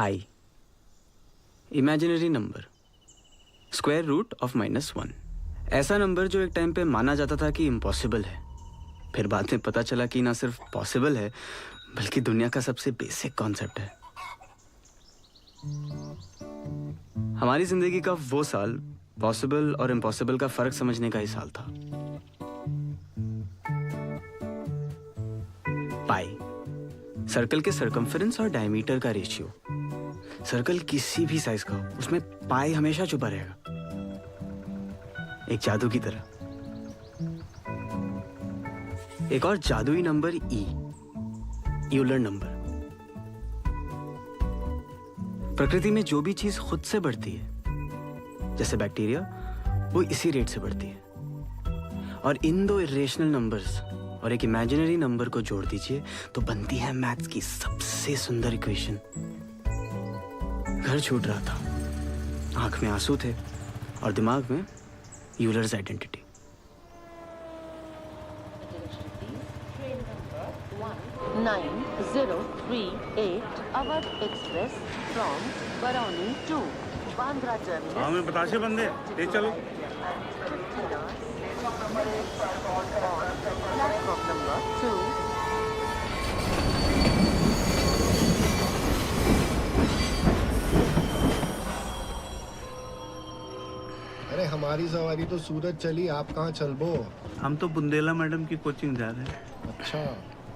I, imaginary number, square root of -1। ऐसा number जो एक टाइम पे माना जाता था कि इम्पॉसिबल है, फिर बाद में पता चला कि ना सिर्फ पॉसिबल है बल्कि दुनिया का सबसे बेसिक कॉन्सेप्ट है। हमारी जिंदगी का वो साल पॉसिबल और इम्पॉसिबल का फर्क समझने का ही साल था। पाई, सर्कल के सर्कमफेरेंस और डायमीटर का रेशियो। सर्कल किसी भी साइज का हो, उसमें पाई हमेशा छुपा रहेगा, एक जादू की तरह। एक और जादुई नंबर ई, यूलर नंबर। प्रकृति में जो भी चीज खुद से बढ़ती है, जैसे बैक्टीरिया, वो इसी रेट से बढ़ती है। और इन दो इरेशनल नंबर्स और एक इमेजिनरी नंबर को जोड़ दीजिए तो बनती है मैथ्स की सबसे सुंदर इक्वेशन। घर छूट रहा था, आंख में आंसू थे और दिमाग में Euler's identity. Train number 9038 Awadh express from Barauni to Bandra terminus. हाँ मैं बताशे बंदे ले चलो। Platform number 2। अरे हमारी सवारी तो सूरत चली, आप कहाँ चल बो? हम तो बुंदेला मैडम की कोचिंग जा रहे हैं। अच्छा,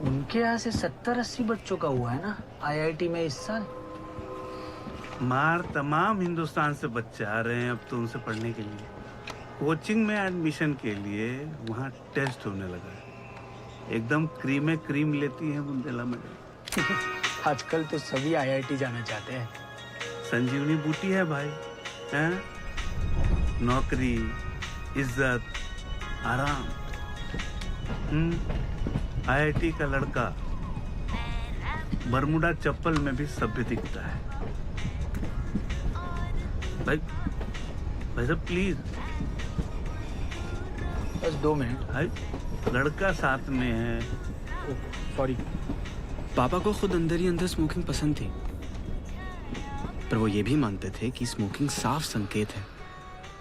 उनके यहाँ से 70-80 बच्चों का हुआ है ना आईआईटी में इस साल। मार तमाम हिंदुस्तान से बच्चे आ रहे हैं अब तो उनसे पढ़ने के लिए। कोचिंग में एडमिशन के लिए वहाँ टेस्ट होने लगा है। एकदम क्रीम लेती है बुंदेला मैडम। आजकल तो सभी आईआईटी जाना चाहते हैं। संजीवनी बूटी है भाई, हैं? नौकरी, इज्जत, आराम। आईआईटी का लड़का बरमुडा चप्पल में भी सभ्य दिखता है। भाई साहब प्लीज। बस 2 मिनट। भाई लड़का साथ में है। सॉरी। पापा को खुद अंदर ही अंदर स्मोकिंग पसंद थी, पर वो ये भी मानते थे कि स्मोकिंग साफ संकेत है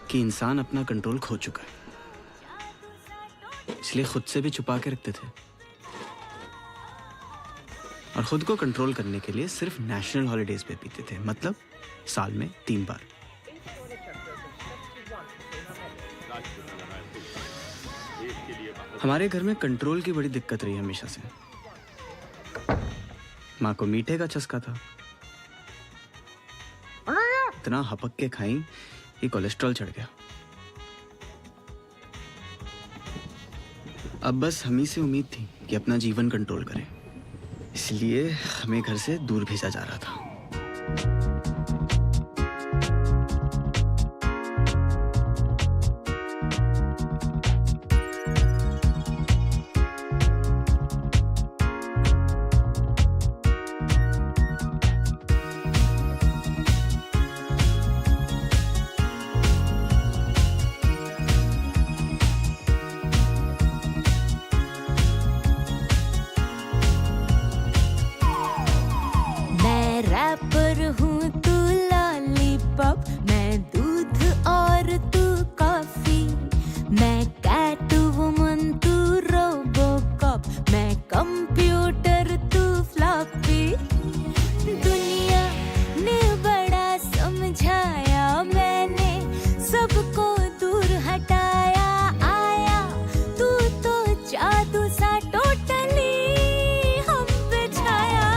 कि इंसान अपना कंट्रोल खो चुका है, इसलिए खुद से भी छुपा के रखते थे। और खुद को कंट्रोल करने के लिए सिर्फ नेशनल हॉलिडेज पे पीते थे, मतलब साल में 3 बार। हमारे घर में कंट्रोल की बड़ी दिक्कत रही हमेशा से। माँ को मीठे का चस्का था, इतना हपक के खाई कि कोलेस्ट्रॉल चढ़ गया। अब बस हम ही से उम्मीद थी कि अपना जीवन कंट्रोल करें, इसलिए हमें घर से दूर भेजा जा रहा था। रैपर हूँ तू लॉलीपॉप, मैं दूध और तू कॉफी, मैं कैट वुमन तू रोबोकॉप, मैं कंप्यूटर तू फ्लॉपी। दुनिया ने बड़ा समझाया, मैंने सबको दूर हटाया। आया तू तो जादू सा टोटली हम पे छाया।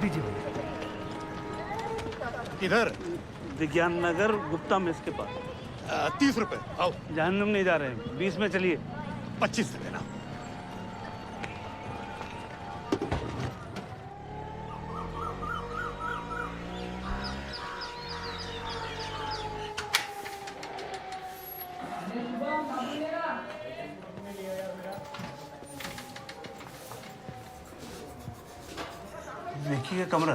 दीजिए भैया। किधर? विज्ञान नगर गुप्ता मेस के पास। 30 रुपए। आओ। जहन्नुम नहीं जा रहे हैं, 20 में चलिए। 25 से देना। देखिए कमरा।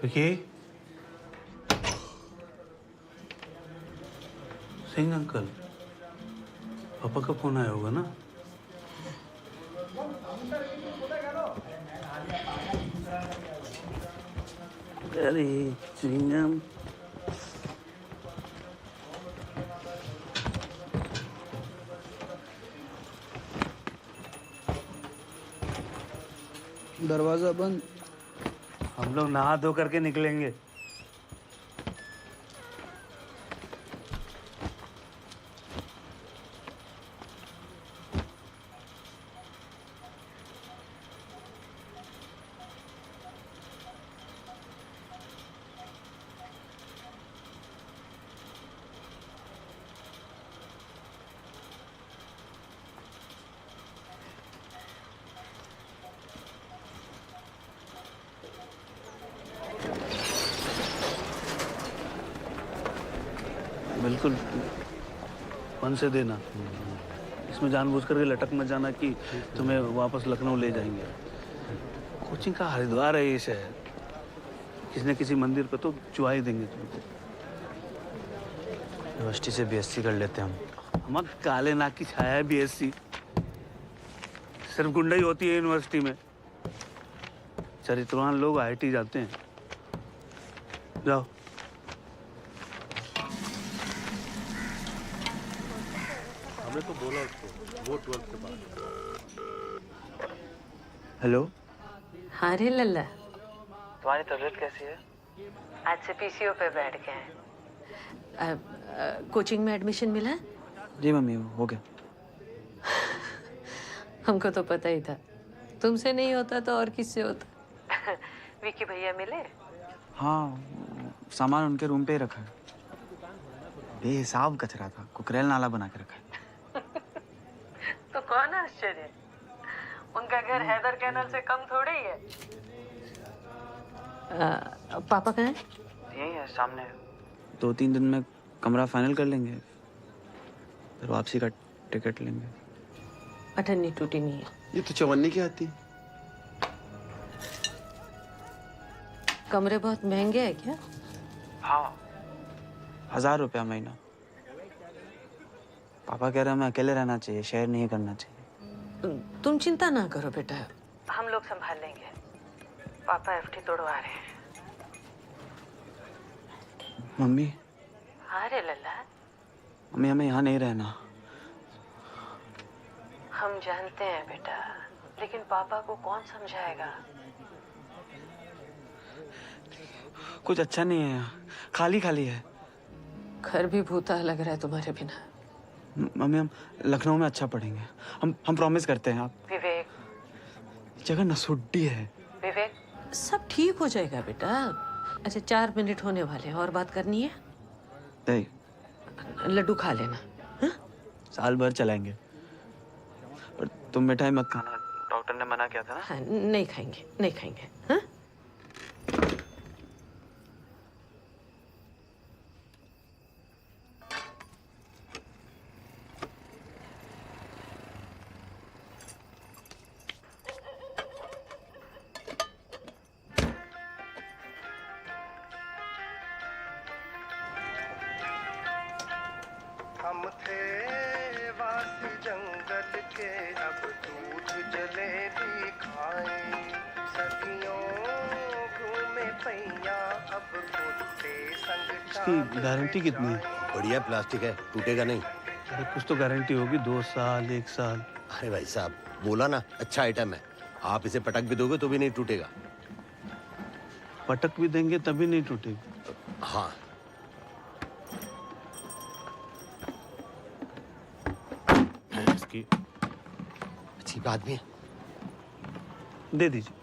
देखिए सिंह अंकल, पापा का फोन आया होगा ना? अरे चिंगम, दरवाजा बंद। हम लोग नहा धो करके निकलेंगे। बिल्कुल फोन से देना। इसमें जानबूझ करके लटक मत जाना कि तुम्हें वापस लखनऊ ले जाएंगे। कोचिंग का हरिद्वार है ये शहर, किसी न किसी मंदिर पे तो चुहा ही देंगे तुमको। यूनिवर्सिटी से बीएससी कर लेते हैं हम। हम काले नाक की छाया है बीएससी, सिर्फ गुंडा ही होती है यूनिवर्सिटी में। चरित्रवान लोग आईआईटी जाते हैं। जाओ। हमने तो बोला उसको, वो 12 के बाद। हेलो, हाँ रे लल्ला, तुम्हारी तबीयत कैसी है? आज से पीसीओ पे बैठ गए हैं। कोचिंग में एडमिशन मिला? जी मम्मी, हो गया। हमको तो पता ही था, तुमसे नहीं होता तो और किससे होता। विकी भैया मिले? हाँ, सामान उनके रूम पे ही रखा है। बेहिसाब कचरा था, कुकरेल नाला बना के रखा है। तो कौन आश्चर्य, उनका घर हैदर कैनल से कम थोड़े ही है। पापा कहाँ हैं? यही है सामने। 2-3 दिन में कमरा फाइनल कर लेंगे, फिर वापसी का टिकट लेंगे। अठन्नी टूटी नहीं है। ये तो चवन्नी की आती। कमरे बहुत महंगे हैं क्या? हाँ, 1000 रुपया महीना। पापा कह रहे हैं हमें अकेले रहना चाहिए, शेयर नहीं करना चाहिए। तुम चिंता ना करो बेटा, हम लोग संभाल लेंगे। पापा एफडी तोड़वा रहे हैं। मम्मी, हाँ रे लल्ला, मम्मी हमें यहाँ नहीं रहना। हम जानते हैं बेटा, लेकिन पापा को कौन समझाएगा? कुछ अच्छा नहीं है यहाँ, खाली खाली है। घर भी भूता लग रहा है तुम्हारे बिना। मम्मी हम लखनऊ में अच्छा पढ़ेंगे, हम प्रॉमिस करते हैं। आप विवेक, जगह नसुड्डी है। विवेक, सब ठीक हो जाएगा बेटा। अच्छा 4 मिनट होने वाले हैं, और बात करनी है? नहीं, लड्डू खा लेना। हाँ? साल भर चलाएंगे, पर तुम मिठाई मत खाना, डॉक्टर ने मना किया था ना। हाँ, नहीं खाएंगे, नहीं खाएंगे। हाँ? हम थे वासी जंगल के, अब दूध जलेबी खाएं। सदियों घूमे पैया, अब कुत्ते संग इसकी गारंटी कितनी है? बढ़िया प्लास्टिक है, टूटेगा नहीं। अरे कुछ तो गारंटी होगी, 2 साल 1 साल। अरे भाई साहब, बोला ना अच्छा आइटम है। आप इसे पटक भी दोगे तो भी नहीं टूटेगा। पटक भी देंगे तभी नहीं टूटेगी। हाँ, नसीब आदमी है। दे दीजिए।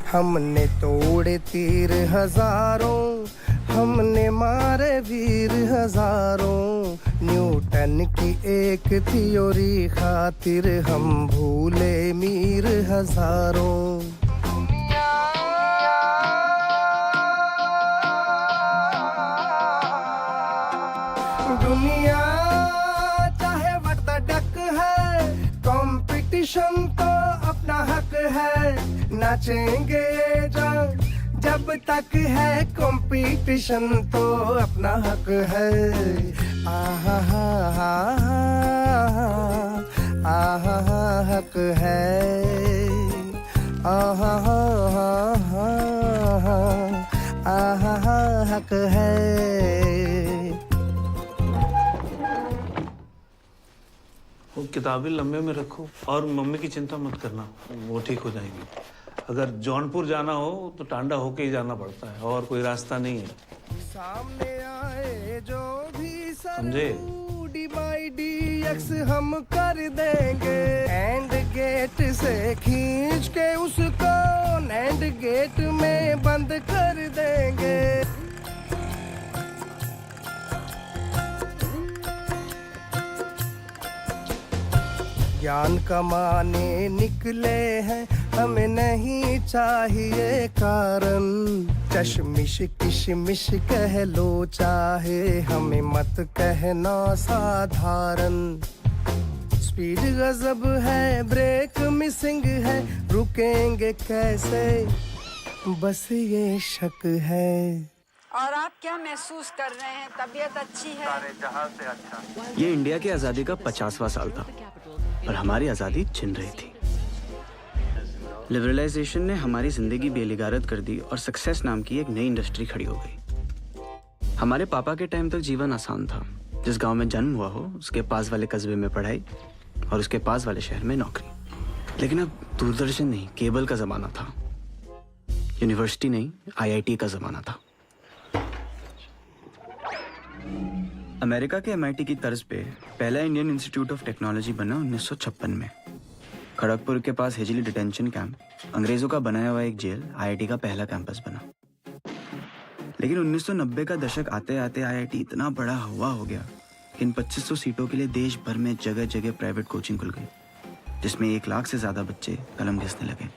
हमने तोड़े तीर हजारों, हमने मारे वीर हजारों, न्यूटन की एक थ्योरी खातिर हम भूले मीर हजारों। दुनिया चाहे व्हाट द डक है, कंपटीशन तो अपना हक है, नाचेंगे जब तक है कंपटीशन तो अपना हक है। आहा हा हा आहा हा हक है, आहा हा हा आहा हा हक है। वो किताबें लंबे में रखो और मम्मी की चिंता मत करना, वो ठीक हो जाएंगी। अगर जौनपुर जाना हो तो टांडा होके ही जाना पड़ता है, और कोई रास्ता नहीं है। सामने आए जो भी समझे? DX हम कर देंगे, एंड गेट से खींच के उसको एंड गेट में बंद कर देंगे। ज्ञान कमाने निकले हैं, हमें नहीं चाहिए कारण, चश्मिश किशमिश कह लो चाहे, हमें मत कहना साधारण। स्पीड गजब है, ब्रेक मिसिंग है, रुकेंगे कैसे बस ये शक है। और आप क्या महसूस कर रहे हैं? तबीयत अच्छी है? सारे जहां से अच्छा। ये इंडिया की आज़ादी का 50वां साल था और हमारी आज़ादी छिन रही थी। लिबरलाइजेशन ने हमारी जिंदगी बेलिगारत कर दी और सक्सेस नाम की एक नई इंडस्ट्री खड़ी हो गई। हमारे पापा के टाइम तक जीवन आसान था। जिस गांव में जन्म हुआ हो उसके पास वाले कस्बे में पढ़ाई और उसके पास वाले शहर में नौकरी। लेकिन अब दूरदर्शन नहीं, केबल का जमाना था। यूनिवर्सिटी नहीं, IIT का जमाना था। अमेरिका के MIT की तर्ज पे पहला इंडियन इंस्टीट्यूट ऑफ टेक्नोलॉजी बना 1956 में। खड़गपुर के पास हिजली डिटेंशन कैंप, अंग्रेजों का बनाया हुआ एक जेल, IIT का पहला कैंपस बना। लेकिन 1990 का दशक आते आते IIT इतना बड़ा हुआ हो गया कि इन 2500 सीटों के लिए देश भर में जगह जगह प्राइवेट कोचिंग खुल गई, जिसमें 1 लाख से ज्यादा बच्चे कलम घिसने लगे।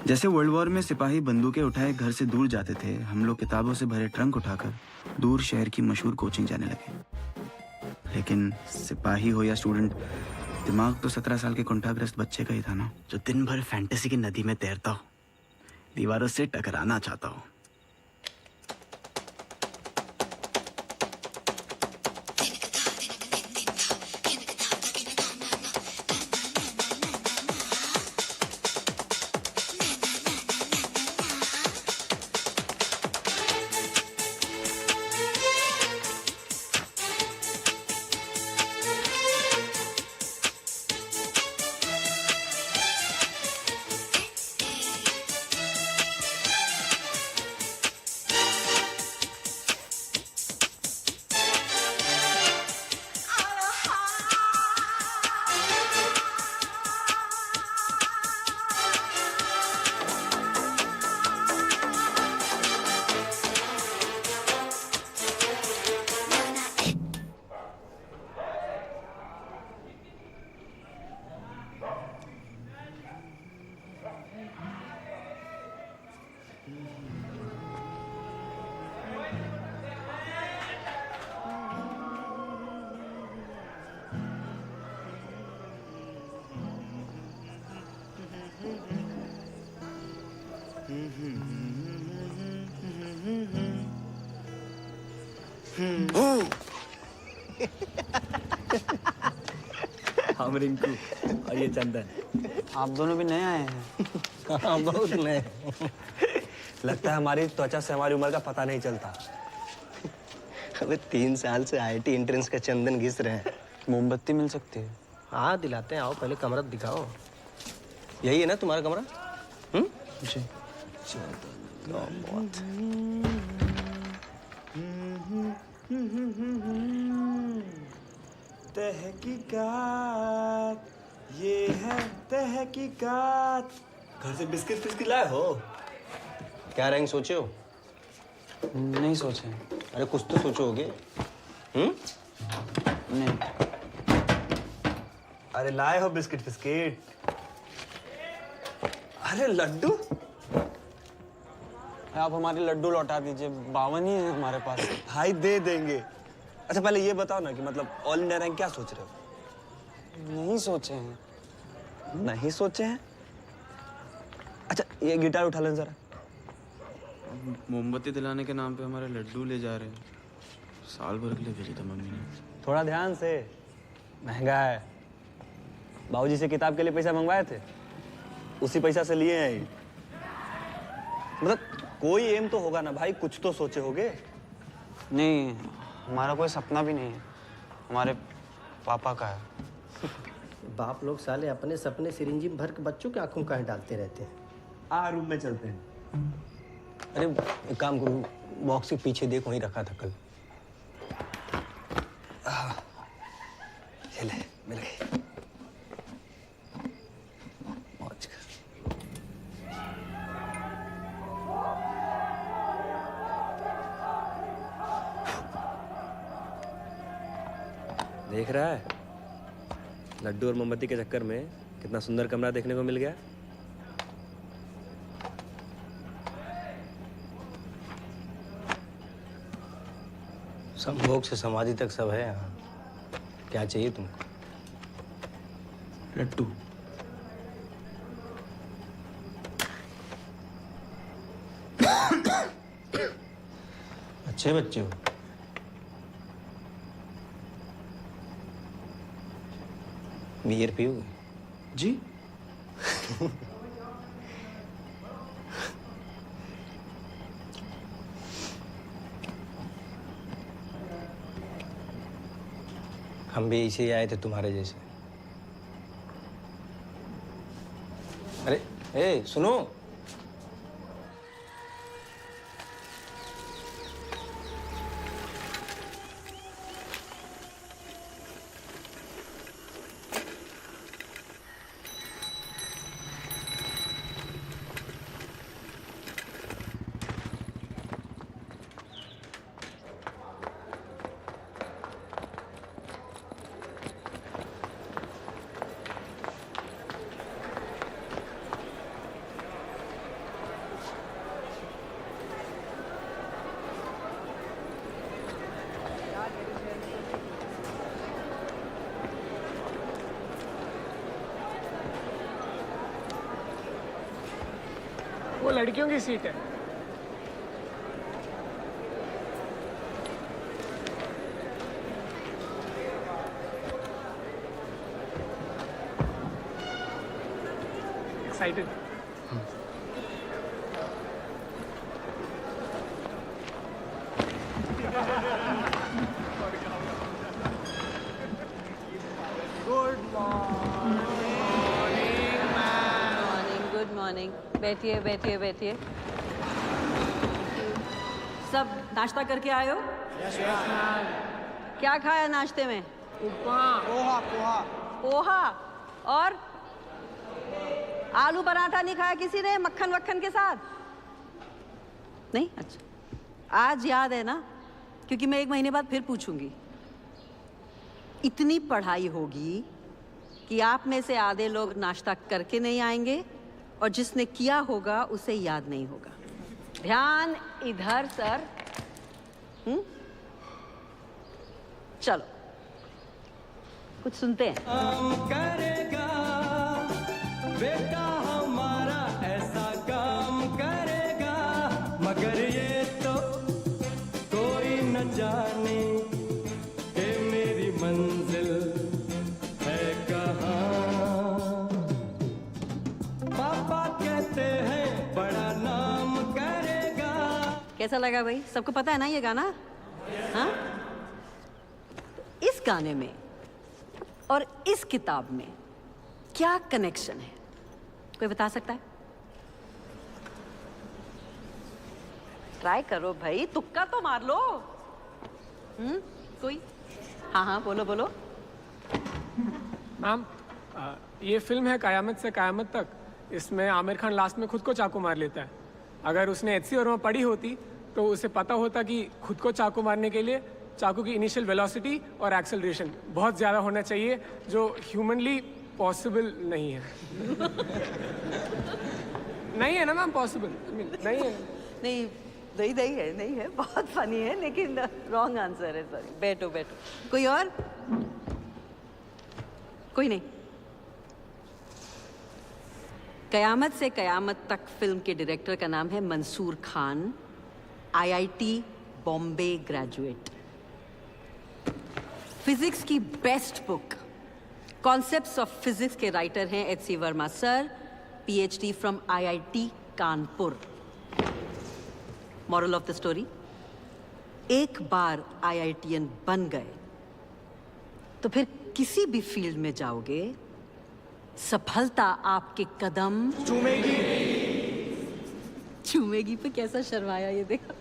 जैसे वर्ल्ड वॉर में सिपाही बंदूकें उठाए घर से दूर जाते थे, हम लोग किताबों से भरे ट्रंक उठाकर दूर शहर की मशहूर कोचिंग जाने लगे। लेकिन सिपाही हो या स्टूडेंट, दिमाग तो 17 साल के कुंठाग्रस्त बच्चे का ही था ना, जो दिन भर फैंटेसी की नदी में तैरता हो, दीवारों से टकराना चाहता हो। हम रिंकू और ये चंदन। आप दोनों भी नए आए हैं। हाँ, बहुत नए। लगता है हमारी त्वचा से हमारी उम्र का पता नहीं चलता। अबे 3 साल से IIT एंट्रेंस का चंदन घिस रहे हैं। मोमबत्ती मिल सकती है? हाँ दिलाते हैं, आओ पहले कमरा दिखाओ। यही है ना तुम्हारा कमरा? जी। क्या बात। तहकीकात, ये है तहकीकात। घर से बिस्किट फिस्किट लाए हो? क्या रैंक सोचे हो? नहीं सोचे। अरे कुछ तो सोचोगे। नहीं। अरे लाए हो बिस्किट फिस्किट? अरे लड्डू? आप हमारे लड्डू लौटा दीजिए, 52 ही है हमारे पास। भाई दे देंगे। अच्छा पहले ये बताओ ना कि मतलब ऑल इंडिया रैंक क्या सोच रहे हो? नहीं सोचे हैं। नहीं सोचे हैं? अच्छा ये गिटार उठा लें जरा। मोमबत्ती दिलाने के नाम पे हमारे लड्डू ले जा रहे हैं। साल भर के लिए भेजा था मम्मी ने। थोड़ा ध्यान से, महंगा है। बाबूजी से किताब के लिए पैसा मंगवाए थे, उसी पैसा से लिए हैं ये। मतलब कोई एम तो होगा ना भाई, कुछ तो सोचे होगे। नहीं, हमारा कोई सपना भी नहीं है, हमारे पापा का है। बाप लोग साले अपने सपने सिरिंजी में भर के बच्चों की आंखों काहे डालते रहते हैं। रूम में चलते हैं। अरे एक काम करो, बॉक्स के पीछे देख, वहीं रखा था कल। ये ले, मिल गई। मौज कर। देख रहा है लड्डू और मोमबत्ती के चक्कर में कितना सुंदर कमरा देखने को मिल गया। संभोग से समाधि तक सब है यहाँ। क्या चाहिए तुमको? लड्डू। अच्छे बच्चे हो। बियर पियोगे? जी? हम भी इसे आए थे तुम्हारे जैसे। अरे ए सुनो, वो लड़कियों की सीट है। एक्साइटेड? Good morning. बैठिए बैठिए बैठिए। सब नाश्ता करके आए हो? क्या खाया नाश्ते में? पोहा। पोहा और आलू पराठा नहीं खाया किसी ने मक्खन वक्खन के साथ? नहीं? अच्छा आज याद है ना, क्योंकि मैं 1 महीने बाद फिर पूछूंगी। इतनी पढ़ाई होगी कि आप में से आधे लोग नाश्ता करके नहीं आएंगे और जिसने किया होगा उसे याद नहीं होगा। ध्यान इधर सर। चलो कुछ सुनते हैं। करेगा बेटा हमारा ऐसा काम करेगा, मगर ये तो कोई न जाने कि मेरी मंजिल है कहाँ। पापा कहते हैं बड़ा नाम करेगा। कैसा लगा भाई? सबको पता है ना ये गाना? हाँ? इस गाने में और इस किताब में क्या कनेक्शन है? कोई बता सकता है? ट्राई करो भाई, तुक्का तो मार लो। कोई? हाँ हाँ बोलो बोलो। मैम, ये फिल्म है कयामत से कयामत तक। इसमें आमिर खान लास्ट में खुद को चाकू मार लेता है। अगर उसने एचसी वर्मा पढ़ी होती तो उसे पता होता कि खुद को चाकू मारने के लिए चाकू की इनिशियल वेलोसिटी और एक्सेलरेशन बहुत ज़्यादा होना चाहिए, जो ह्यूमनली पॉसिबल नहीं है। नहीं है ना मैम, पॉसिबल नहीं है। नहीं है, बहुत फनी है, लेकिन रॉन्ग आंसर है। सॉरी, बैठो बैठो। कोई और? कोई नहीं। कयामत से कयामत तक फिल्म के डायरेक्टर का नाम है Mansoor Khan, IIT Bombay graduate. Physics की best book concepts of physics के राइटर हैं HC Verma sir, PhD from IIT Kanpur. Moral of the story, एक बार आईआईटीएन बन गए तो फिर किसी भी फील्ड में जाओगे, सफलता आपके कदम चूमेगी पे कैसा शर्माया ये देखो।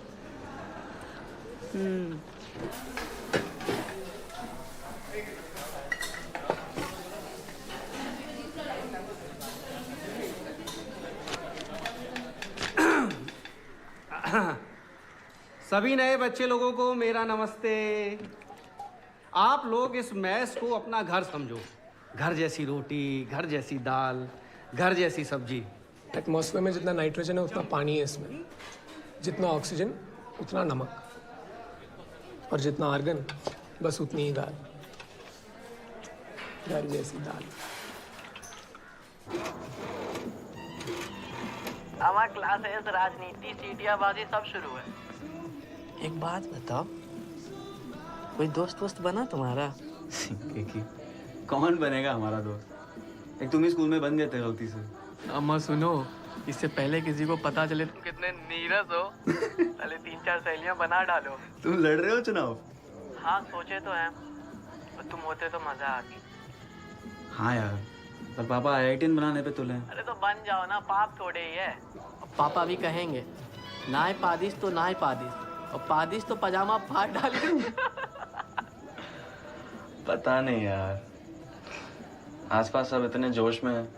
सभी नए बच्चे लोगों को मेरा नमस्ते। आप लोग इस मैस को अपना घर समझो। घर जैसी रोटी, घर जैसी दाल, घर जैसी सब्जी। एटमॉस्फेयर में जितना नाइट्रोजन है उतना पानी है इसमें, जितना ऑक्सीजन उतना नमक, और जितना आर्गन बस उतनी ही दाल। घर जैसी दाल। हमारा क्लासेस, राजनीति, सीटियाबाजी सब शुरू है। एक बात बताओ, कोई दोस्त वोस्त बना तुम्हारा? कौन बनेगा हमारा दोस्त? एक तुम ही स्कूल में बन गए थे गलती से। अम्मा सुनो, इससे पहले किसी को पता चले तुम कितने नीरस हो, पहले 3-4 सहेलियां बना डालो। तुम लड़ रहे हो चुनाव? हाँ सोचे तो हैं, पर तुम होते तो मजा आती। हाँ यार, पर पापा आईआईटीएन बनाने पे तुले। अरे तो बन जाओ ना, पाप थोड़े ही है। पापा भी कहेंगे नाय पादिश तो नाय पादिश, और पादिश तो पजामा फाड़ डाले। पता नहीं यार, आसपास सब इतने जोश में हैं,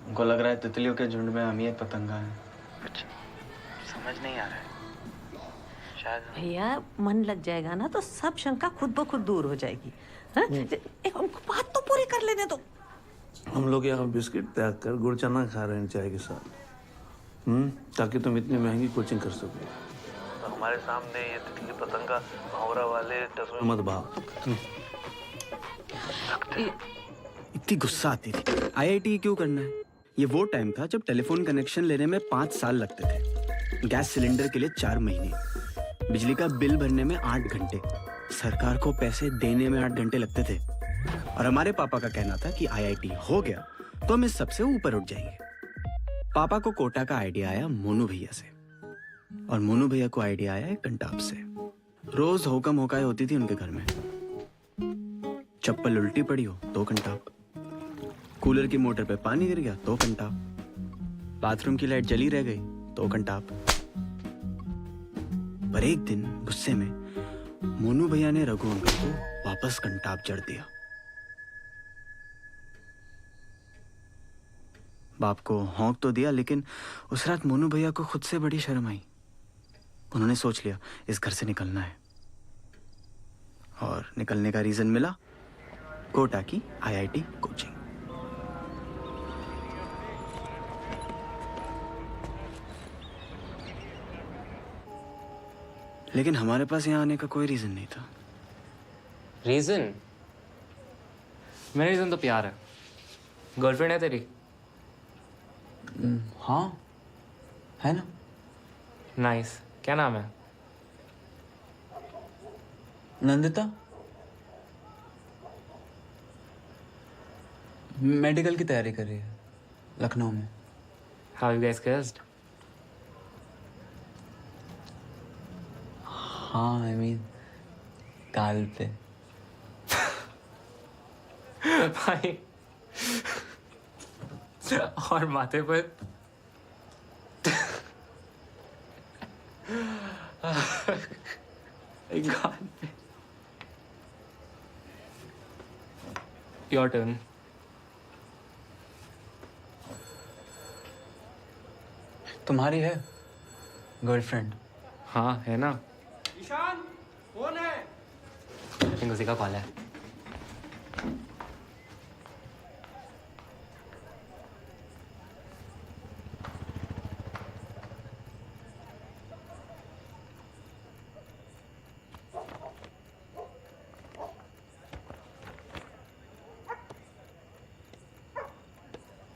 उनको लग रहा है तितलियों के झुंड में हम ही एक पतंगा है। कुछ समझ नहीं आ रहा है शायद। भैया मन लग जाएगा ना तो सब शंका खुद ब खुद दूर हो जाएगी। हाँ? एक हमको बात तो पूरी कर लेने दो। हम लोग यहाँ बिस्किट पैक कर गुड़ चना खा रहे हैं चाय के साथ, ताकि तुम इतनी महंगी कोचिंग कर सको। तो हमारे सामने ये तितली पतंगा भौरा वाले टसमे मत भाव। इतनी गुस्सा आती थी, आईआईटी क्यों करना है? ये वो टाइम था जब टेलीफोन कनेक्शन लेने में 5 साल लगते थे, गैस सिलेंडर के लिए 4 महीने, बिजली का बिल भरने में 8 घंटे, सरकार को पैसे देने में 8 घंटे लगते थे। और हमारे पापा का कहना था कि आईआईटी हो गया तो हम इस सबसे ऊपर उठ जाएंगे। पापा को कोटा का आइडिया आया मोनू भैया से, और मोनू भैया को आइडिया आया कंटाप से। रोज होकम होकाई होती थी उनके घर में। चप्पल उल्टी पड़ी हो तो कंटाप, कूलर की मोटर पे पानी गिर गया तो कंटाप, बाथरूम की लाइट जली रह गई तो कंटाप। पर एक दिन गुस्से में मोनू भैया ने रघु अंकल को वापस कंटाप जड़ दिया। बाप को हौंक तो दिया, लेकिन उस रात मोनू भैया को खुद से बड़ी शर्म आई। उन्होंने सोच लिया इस घर से निकलना है, और निकलने का रीजन मिला, कोटा की आईआईटी कोचिंग। लेकिन हमारे पास यहाँ आने का कोई रीजन नहीं था। रीजन? मेरा रीजन तो प्यार है। गर्लफ्रेंड है तेरी? हाँ है ना। नाइस। क्या नाम है? नंदिता। मेडिकल की तैयारी कर रही है लखनऊ में। How you guys kissed? हाँ आई मीन गाल पे। भाई और माथे पर गाल पे। Your turn. तुम्हारी है गर्लफ्रेंड? हाँ है ना। ईशान कौन है? आई थिंक उसी का कॉल है।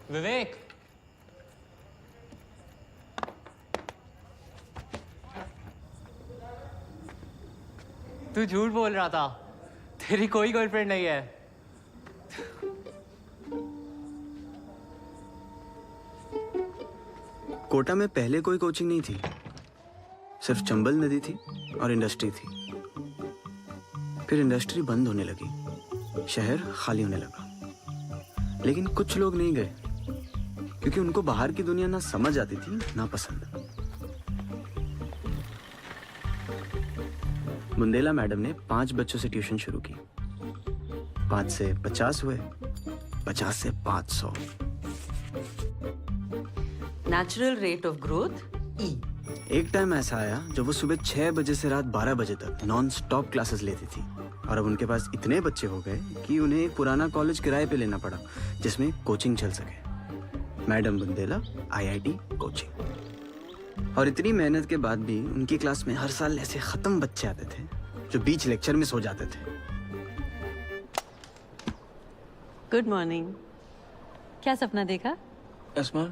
विवेक, तू झूठ बोल रहा था, तेरी कोई गर्लफ्रेंड नहीं है। कोटा में पहले कोई कोचिंग नहीं थी, सिर्फ चंबल नदी थी और इंडस्ट्री थी। फिर इंडस्ट्री बंद होने लगी, शहर खाली होने लगा। लेकिन कुछ लोग नहीं गए क्योंकि उनको बाहर की दुनिया ना समझ आती थी ना पसंद। बुंदेला मैडम ने 5 बच्चों से ट्यूशन शुरू की। 5 से 50 हुए, 50 से 500। Natural rate of growth E। एक टाइम ऐसा आया जब वो सुबह 6 बजे से रात 12 बजे तक नॉन स्टॉप क्लासेस लेती थी और अब उनके पास इतने बच्चे हो गए कि उन्हें एक पुराना कॉलेज किराए पे लेना पड़ा जिसमें कोचिंग चल सके। Madam Bundela IIT coaching. और इतनी मेहनत के बाद भी उनकी क्लास में हर साल ऐसे खत्म बच्चे आते थे जो बीच लेक्चर में सो जाते थे। Good morning. क्या सपना देखा? Yes ma'am.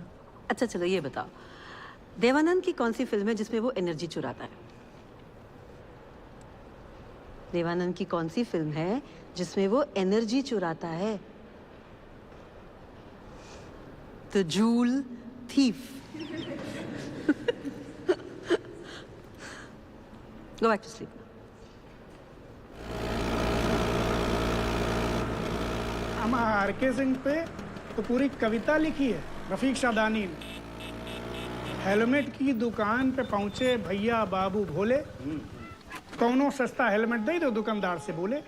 अच्छा चलो ये बताओ, देवानंद की कौन सी फिल्म है जिसमें वो एनर्जी चुराता है? देवानंद की कौन सी फिल्म है जिसमें वो एनर्जी चुराता है? The joule thief. Go back to sleep. RK Singh पे तो पूरी कविता लिखी है रफीक शादानी ने। हेलमेट की दुकान पे पहुंचे भैया बाबू भोले, कौनो सस्ता हेलमेट दे दो दुकानदार से बोले।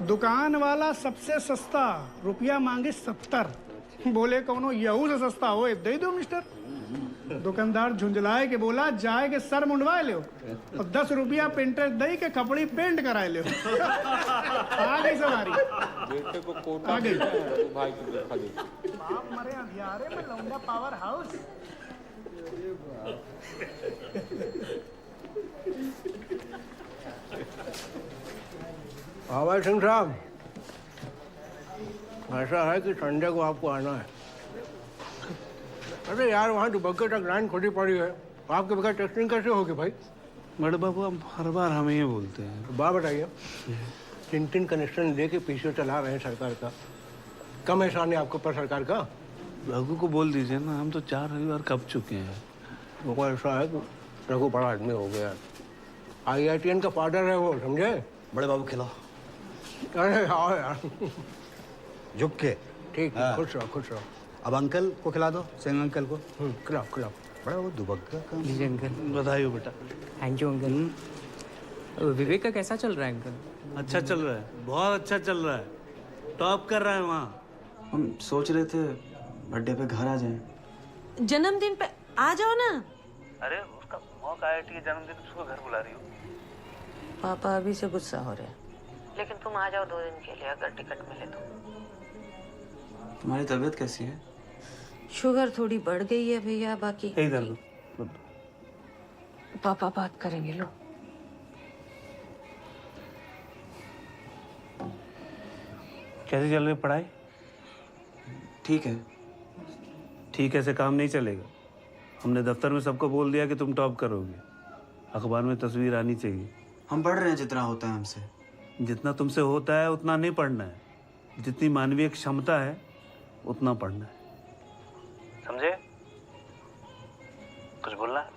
दुकान वाला सबसे सस्ता रुपया मांगे 70, बोले कौनो यहू से सस्ता हो दे दो मिस्टर। दुकानदार झुंझलाए के बोला जाए के सर मुंडवाए लो और 10 रुपया पेंटर दे के कपड़ी पेंट कराए लो। आ गई सवारी, बेटे को कोट आ गई। भाई को देखा दे। बाप मरे अंधियारे में लौंडा पावर हाउस। हाँ भाई सिंह साहब, ऐसा है कि संडे को आपको आना है। अरे यार वहाँ दुबग्गे तक लाइन खुली पड़ी है, आपके बगैर टेस्टिंग कैसे होगी भाई? बड़े बाबू हम हर बार हमें ही बोलते हैं। बात बताइए, 3 कनेक्शन दे के पीछे चला रहे हैं सरकार का, कम एहसान है आपके ऊपर सरकार का? रघु को बोल दीजिए ना, हम तो 4 रविवार कब चुके हैं। वो ऐसा है कि रघु बड़ा आदमी हो गया, IITN का फादर है वो, समझे? बड़े बाबू खिलाओ। अरे आओ यार, झुक के। ठीक है, खुश रहो खुश रहो। अब अंकल को खिला दो, सिंह अंकल को। खिलाओ खिलाओ। बड़ा वो दुबग्गा का। लीजिए अंकल। बधाई हो बेटा। Thank you uncle. विवेक का कैसा चल रहा है अंकल? अच्छा चल रहा है, बहुत अच्छा चल रहा है, टॉप कर रहा है वहाँ। हम सोच रहे थे बर्थडे पे घर आ जाएं। जन्मदिन पे आ जाओ ना। अरे उसका मौका IIT के जन्मदिन, उसको घर बुला रही हो। पापा अभी से गुस्सा हो रहे हैं, लेकिन तुम आ जाओ 2 दिन के लिए अगर टिकट मिले तो। तुम्हारी तबीयत कैसी है? शुगर थोड़ी बढ़ गई है भैया, बाकी इधर लो। पापा बात करेंगे। लो कैसी चल रही पढ़ाई? ठीक है। ठीक है से काम नहीं चलेगा। हमने दफ्तर में सबको बोल दिया कि तुम टॉप करोगे, अखबार में तस्वीर आनी चाहिए। हम पढ़ रहे हैं जितना होता है हमसे। जितना तुमसे होता है उतना नहीं पढ़ना है, जितनी मानवीय क्षमता है उतना पढ़ना है, समझे? कुछ बोलना है?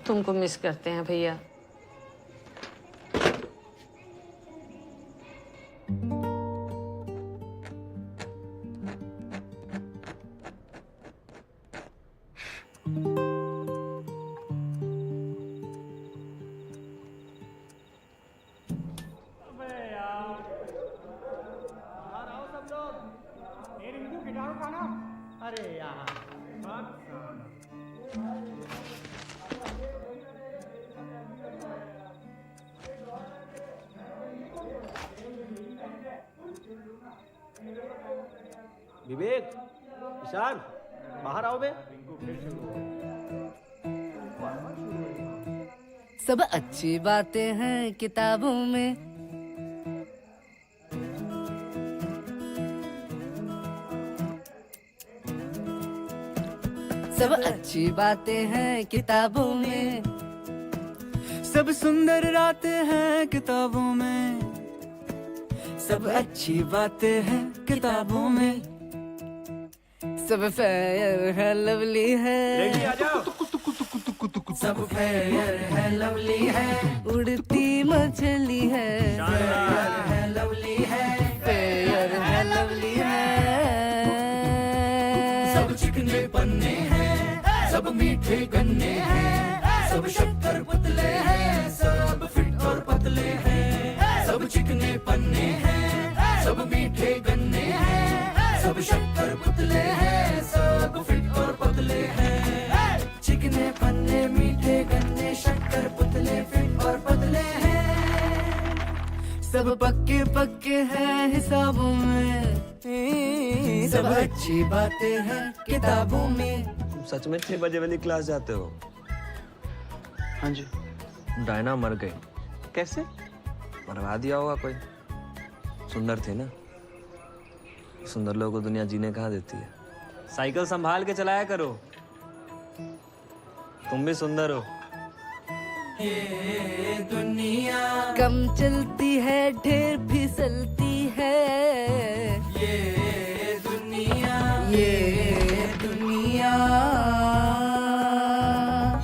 तुमको मिस करते हैं भैया। खाना? अरे यार विवेक, ईशान, बाहर आओ बे। सब अच्छी बातें हैं किताबों में, सब अच्छी बातें हैं किताबों में, सब सुंदर रातें हैं किताबों में, सब अच्छी बातें हैं किताबों में, सब फेयर है लवली है, आ जाओ। सब फेयर है लवली है, उड़ती मछली है, फेयर है लवली है, फेयर है लवली है, सब चिकने पन्ने हैं, सब मीठे गन्ने हैं, सब शक्कर पुतले हैं, सब फिट और पतले हैं, सब चिकने पन्ने हैं, सब मीठे गन्ने हैं, सब शक्कर पुतले हैं, सब फिट और पतले हैं, चिकने पन्ने मीठे गन्ने शक्कर पुतले फिट और पतले हैं, सब पक्के पक्के हैं हिसाबों में, सब अच्छी बातें हैं किताबों में। सच में 6 बजे वाली क्लास जाते हो? हाँ जी। डायना मर गई। कैसे? मरवा दिया होगा कोई। सुंदर थी ना, सुंदर लोगों को दुनिया जीने कहाँ देती है। साइकिल संभाल के चलाया करो, तुम भी सुंदर हो। ये दुनिया कम चलती है ढेर फिसलती है, ये दुनिया, ये दुनिया,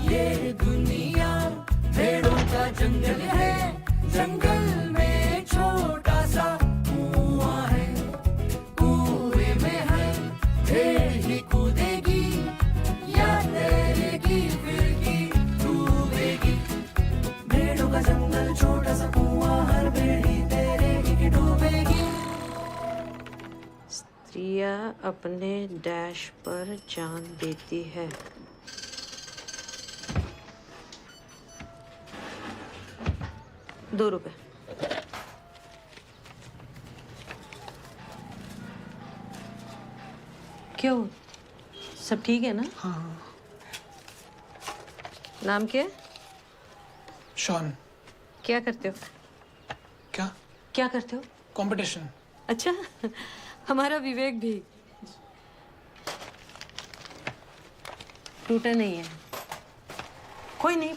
ये दुनिया भेड़ों का जंगल है, जंगल में छोटा सा कुआं है, कुएं में है भेड़ ही कूदेगी या तैरेगी फिर की डूबेगी, भेड़ों का जंगल छोटा सा कुआं, हर भेड़ ही तैरेगी कि डूबेगी। स्त्रियां अपने डैश पर जान देती है। ₹2। क्यों, सब ठीक है ना? हाँ। नाम क्या है? शॉन। क्या करते हो? क्या? क्या करते हो? कंपटीशन। अच्छा, हमारा विवेक भी। टूटा नहीं है, कोई नहीं,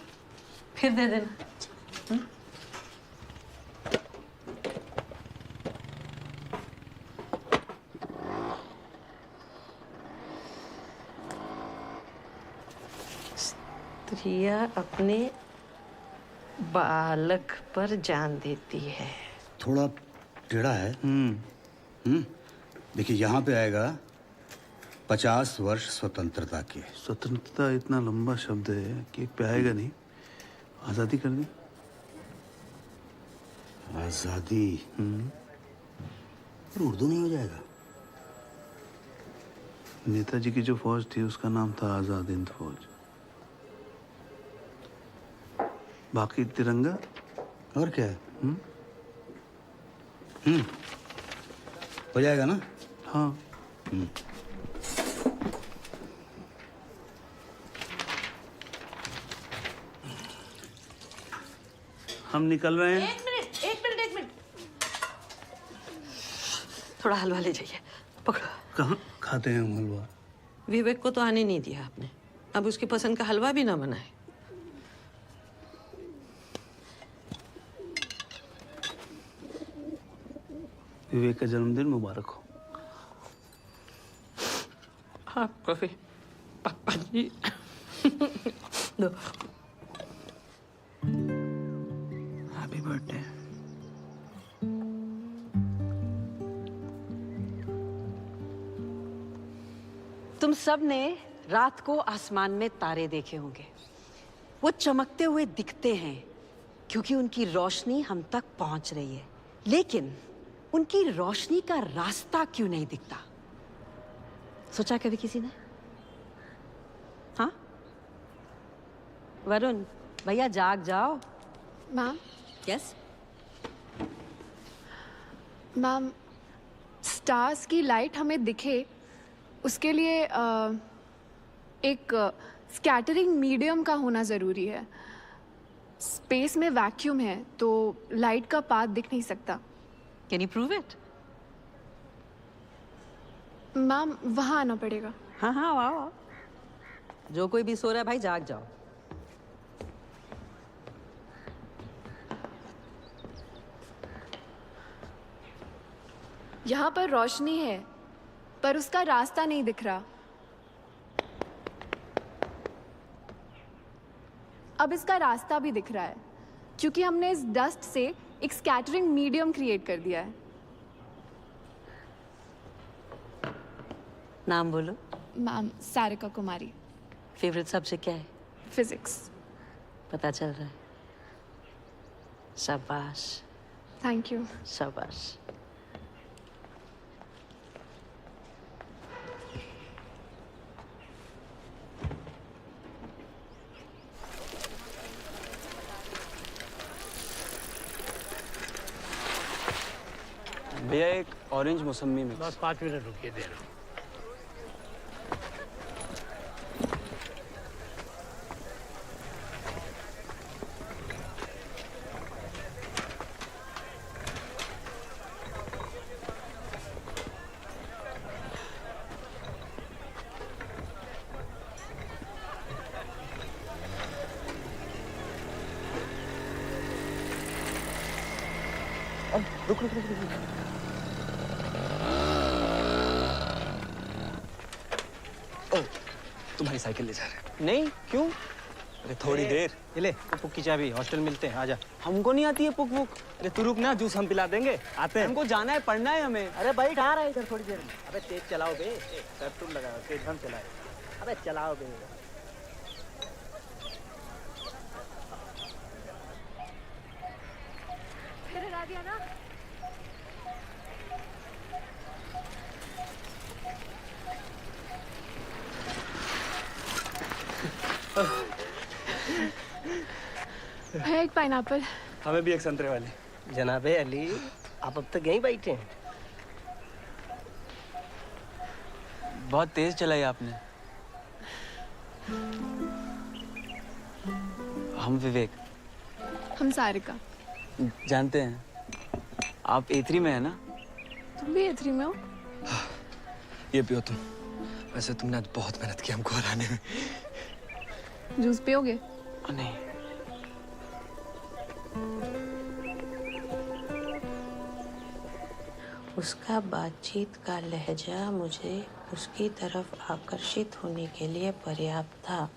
फिर दे देना। स्त्रियां अपने बालक पर जान देती है। थोड़ा टेढ़ा है। देखिए यहाँ पे आएगा 50 वर्ष स्वतंत्रता के। स्वतंत्रता इतना लंबा शब्द है कि पे आएगा नहीं। आज़ादी कर दी। आज़ादी पर उर्दू नहीं हो जाएगा। नेताजी की जो फौज थी उसका नाम था आज़ाद हिंद फौज। बाकी तिरंगा और क्या है? हो जाएगा ना? हाँ। हम निकल रहे हैं। एक मिनट। थोड़ा हलवा ले जाइए, पकड़ो। कहाँ खाते हैं हम हलवा? विवेक को तो आने नहीं दिया आपने, अब उसकी पसंद का हलवा भी ना बनाए। विवेक का जन्मदिन मुबारक हो। आपको भी पापा जी। दो। Happy birthday. तुम सब ने रात को आसमान में तारे देखे होंगे। वो चमकते हुए दिखते हैं क्योंकि उनकी रोशनी हम तक पहुंच रही है, लेकिन उनकी रोशनी का रास्ता क्यों नहीं दिखता? सोचा कभी किसी ने? हाँ वरुण भैया जाग जाओ। मैम। यस मैम, स्टार्स की लाइट हमें दिखे उसके लिए एक स्कैटरिंग मीडियम का होना ज़रूरी है। स्पेस में वैक्यूम है तो लाइट का पाथ दिख नहीं सकता। Can you prove it? Ma'am वहाँ आना पड़ेगा। हाँ हाँ आओ। जो कोई भी सो रहा है भाई जाग जाओ। यहाँ पर रोशनी है पर उसका रास्ता नहीं दिख रहा। अब इसका रास्ता भी दिख रहा है क्योंकि हमने इस डस्ट से एक स्कैटरिंग मीडियम क्रिएट कर दिया है। नाम बोलो। मैम सारिका कुमारी। फेवरेट सब्जेक्ट क्या है? फिजिक्स। पता चल रहा है। शाबाश। Thank you. शाबाश। भैया एक ऑरेंज मौसमी मिक्स। बस 5 मिनट रुकिए, दे रहा हूँ। रुक रुक रुक रुक। तुम्हारी साइकिल ले जा रहे। नहीं क्यों? अरे थोड़ी देर। ये ले पुक की चाबी, हॉस्टल मिलते हैं, आजा। हमको नहीं आती है पुक पुक। अरे तू रुक ना, जूस हम पिला देंगे। आते हैं। हमको जाना है, पढ़ना है हमें। अरे बैठ आ रहा है इधर थोड़ी देर में। अबे तेज चलाओ बे। सर तुम लगाओ, तेज हम चलाए। अबे चलाओ बे। फिर हरा दिया ना। भैया एक पाइनएप्पल। हमें भी एक संतरे वाली। जनाबे अली, आप अब तक यहीं बैठे हैं? बहुत तेज चलाई आपने। हम विवेक। हम सारिका। जानते हैं आप A3 में है ना? तुम भी A3 में हो? ये पियो तुम। वैसे तुमने आज बहुत मेहनत की हमको हराने में। जूस पियोगे? नहीं। उसका बातचीत का लहजा मुझे उसकी तरफ आकर्षित होने के लिए पर्याप्त था।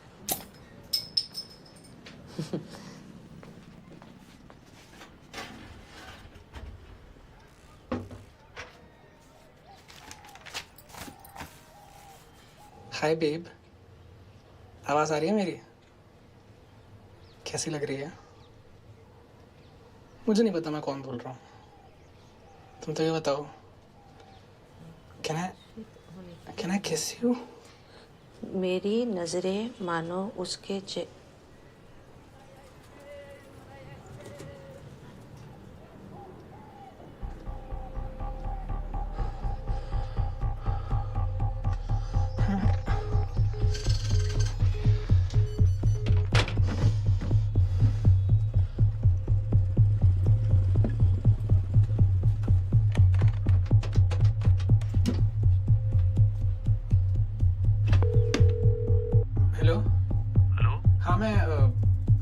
हाय बेब, आवाज आ रही है मेरी? कैसी लग रही है? मुझे नहीं पता मैं कौन बोल रहा हूँ, तुम तो ये बताओ। कैन आई किस यू? मेरी नजरें मानो उसके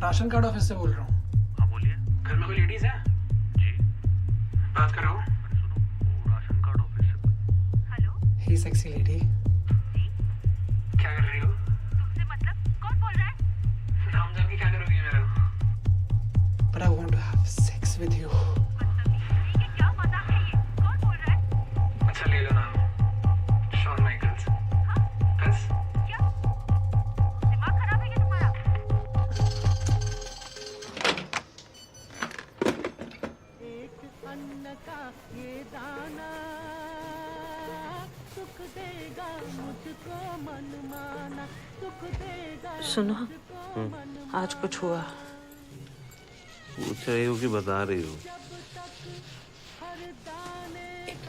राशन कार्ड ऑफिस से बोल रहा हूँ। हाँ बोलिए। घर में कोई लेडीज है? जी। बात कर रहा हूँ। सुनो, राशन कार्ड ऑफिस से। हेलो। हे सेक्सी लेडी। जी। क्या कर रही हो? तुमसे मतलब कौन बोल रहा है? नाम जान के क्या करोगी मेरा? But I want to have sex with you. ये क्या मजाक है ये? कौन बोल रहा है? अच्छा ले लो नाम। Shawn Michaels. हाँ? बस? क्या? दिमाग खराब है क्या तुम्हारा? अन्न का ये दाना सुख सुनो, आज कुछ हुआ? पूछ रही हो कि बता रही हो?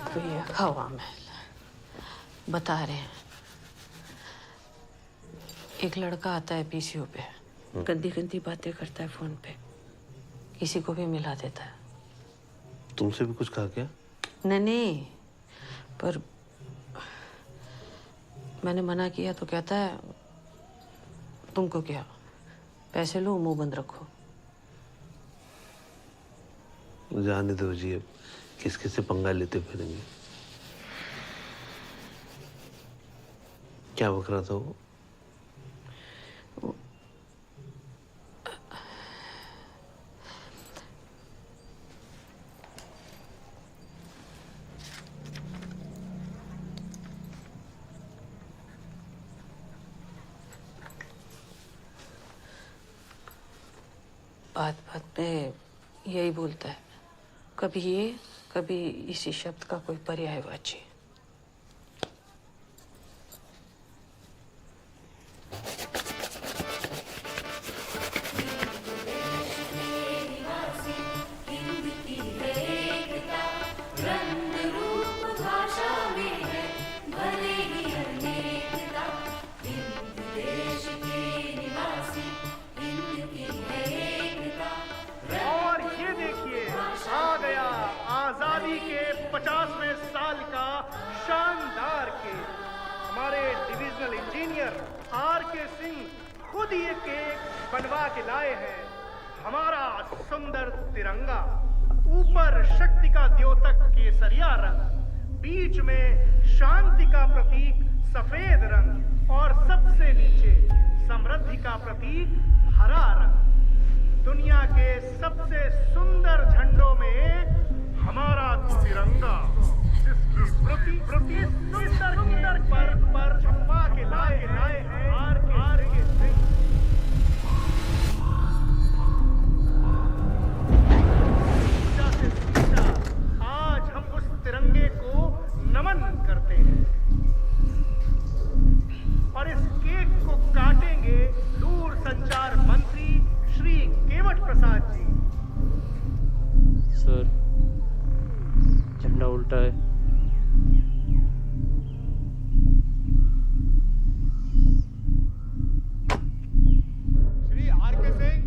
तो ये हवा में बता रहे हैं। एक लड़का आता है पीसीओ पे, गंदी गंदी बातें करता है फोन पे, किसी को भी मिला देता है। तुमसे भी कुछ कहा क्या? नहीं, पर मैंने मना किया तो कहता है तुमको क्या, पैसे लो मुंह बंद रखो। जाने दो जी, अब किसके से पंगा लेते फिरेंगे। क्या बक रहा था वो? बात बात पे यही बोलता है, कभी ये कभी इसी शब्द का कोई पर्यायवाची। और ये देखिए, आ गया आजादी के 50वें साल का शानदार केक। हमारे डिविजनल इंजीनियर आर.के. सिंह खुद ये केक बनवा के लाए हैं। हमारा सुंदर तिरंगा, ऊपर शक्ति का द्योतक केसरिया रंग, बीच में शांति का प्रतीक सफेद रंग और सबसे नीचे समृद्धि का प्रतीक हरा रंग। दुनिया के सबसे सुंदर झंडों में हमारा तिरंगा प्रति सुंदर पर छपा के लाए हैं आर.के. सिंह। पूजा से सीधा आज हम उस तिरंगे को नमन करते हैं और इस केक को काटेंगे दूर संचार मंत्री श्री केवट प्रसाद जी। सर, झंडा उल्टा है। श्री आर.के. सिंह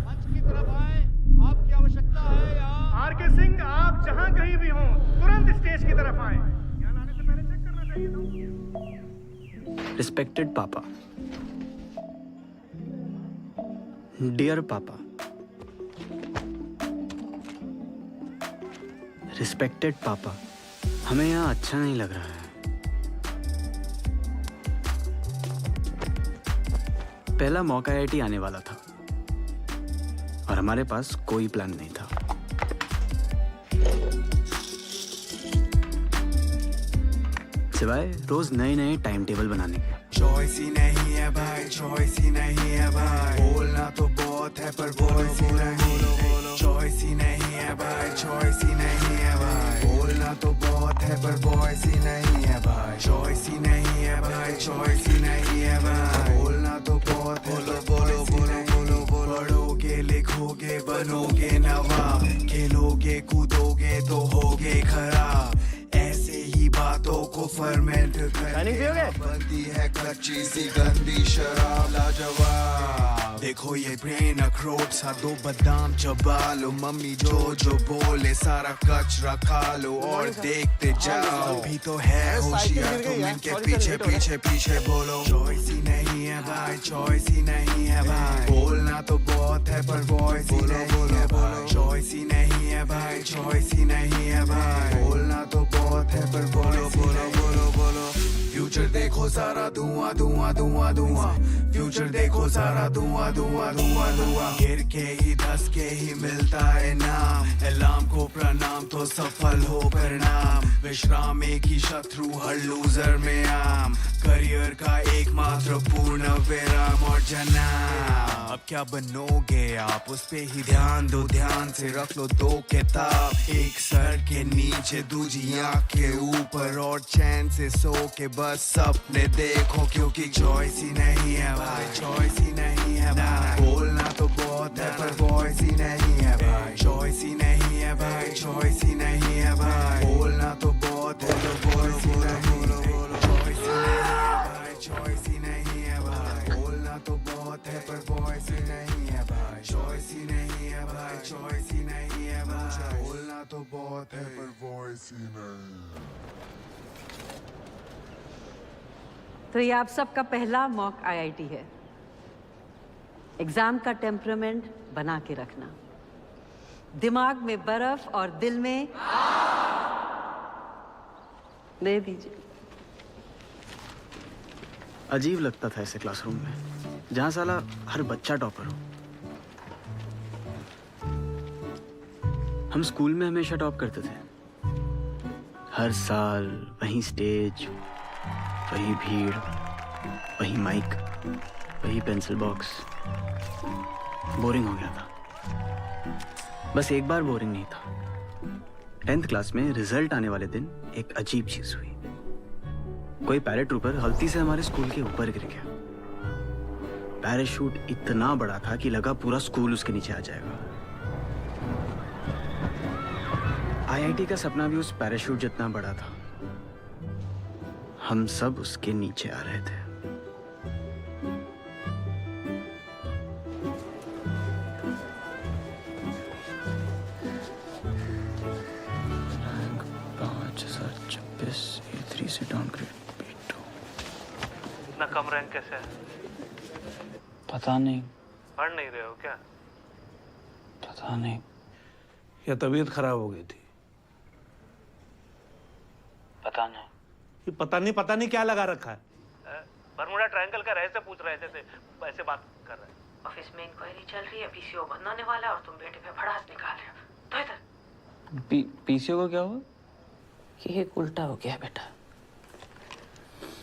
मंच की तरफ आए, आपकी आवश्यकता है यहाँ। आर.के. सिंह, आप जहाँ कहीं भी हों तुरंत स्टेज की तरफ आए। यहाँ आने से पहले चेक करना चाहिए था। रिस्पेक्टेड पापा, डियर पापा, रिस्पेक्टेड पापा, हमें यहाँ अच्छा नहीं लग रहा है। पहला मौका आईआईटी आने वाला था और हमारे पास कोई प्लान नहीं था। सिवाय रोज नए नए टाइम टेबल बनाने के। चॉइस ही नहीं है भाई, चॉइस ही नहीं है भाई, बोलना तो बहुत है पर वॉइस ही नहीं। चॉइस ही नहीं है भाई, चॉइस ही नहीं है भाई, बोलना तो बहुत है पर वॉइस ही नहीं है भाई। चॉइस ही नहीं है भाई, चॉइस ही नहीं है भाई, बोलना तो बहुत है। बोलो बोलो बोलो बोलो बोलो, पढ़ोगे लिखोगे बनोगे नवाब, खेलोगे कूदोगे तो होगे खराब। ऐसे ही बातों को फर्मेंट करके बनती है कच्ची सी गंदी शराब लाजवाब। देखो ये ब्रेन अखरोट सा, दो बादाम चबा लो, मम्मी जो जो बोले सारा कचरा खा लो और देखते जाओ। भी तो है होशियार तुम इनके पीछे पीछे पीछे बोलो। चॉइस ही नहीं है भाई, चॉइस ही नहीं है भाई, बोलना तो बहुत है पर वॉइस ही नहीं है भाई। चॉइस ही नहीं है भाई, चॉइस ही नहीं है भाई, बोलना तो बहुत है पर बोलो बोलो बोलो बोलो। फ्यूचर देखो सारा धुआं धुआं धुआं धुआं, फ्यूचर देखो सारा धुआं धुआं धुआं धुआं। गिर के ही धस के ही मिलता है नाम, अलार्म को प्रणाम तो सफल हो परिणाम। विश्राम एक ही शत्रु हर लूजर में आम, करियर का एकमात्र पूर्ण विराम और जनाब अब क्या बनोगे आप उस पे ही ध्यान दो, ध्यान से रख लो दो किताब, एक सर के नीचे दूसरी आँख के ऊपर, और चैन से सो के बस सपने देखो, क्योंकि चॉइस ही नहीं है भाई, चॉइस ही नहीं है भाई, बोलना तो बहुत है पर वॉइस ही नहीं है भाई, चॉइस ही नहीं है भाई, चॉइस ही नहीं है भाई, बोलना तो बहुत है तो वॉइस ही नहीं है, चॉइस ही नहीं है भाई, चॉइस ही नहीं है भाई, बोलना तो बहुत है पर वॉइस ही नहीं है भाई, चॉइस ही नहीं है भाई, चॉइस ही नहीं है भाई, बोलना तो बहुत है पर वॉइस ही नहीं है। तो ये आप सबका पहला मॉक आईआईटी है। एग्जाम का टेम्परामेंट बना के रखना, दिमाग में बर्फ और दिल में दे दीजिए। अजीब लगता था ऐसे क्लासरूम में जहां साला हर बच्चा टॉपर हो। हम स्कूल में हमेशा टॉप करते थे, हर साल वही स्टेज, वही भीड़, वही माइक, वही पेंसिल बॉक्स। बोरिंग हो गया था। बस एक बार बोरिंग नहीं था। 10th क्लास में रिजल्ट आने वाले दिन एक अजीब चीज हुई। कोई पैराट्रूपर गलती से हमारे स्कूल के ऊपर गिर गया। पैराशूट इतना बड़ा था कि लगा पूरा स्कूल उसके नीचे आ जाएगा। आईआईटी का सपना भी उस पैराशूट जितना बड़ा था। हम सब उसके नीचे आ रहे थे। रैंक 5026 A3 से डाउनग्रेड B2। इतना कम रैंक कैसे है? पता नहीं। पढ़ नहीं रहे हो क्या? पता नहीं। या तबीयत खराब हो गई थी? पता नहीं। ये पता नहीं क्या लगा रखा है? बरमुडा ट्रायंगल का रहस्य पूछ रहे थे, ऐसे बात कर रहे हैं। ऑफिस में इंक्वायरी चल रही है, पीसीओ बंद होने वाला है और तुम बेटे पे भड़ास निकाल रहे हो। तो इधर पीसीओ को क्या हुआ? ये एक उल्टा हो गया बेटा,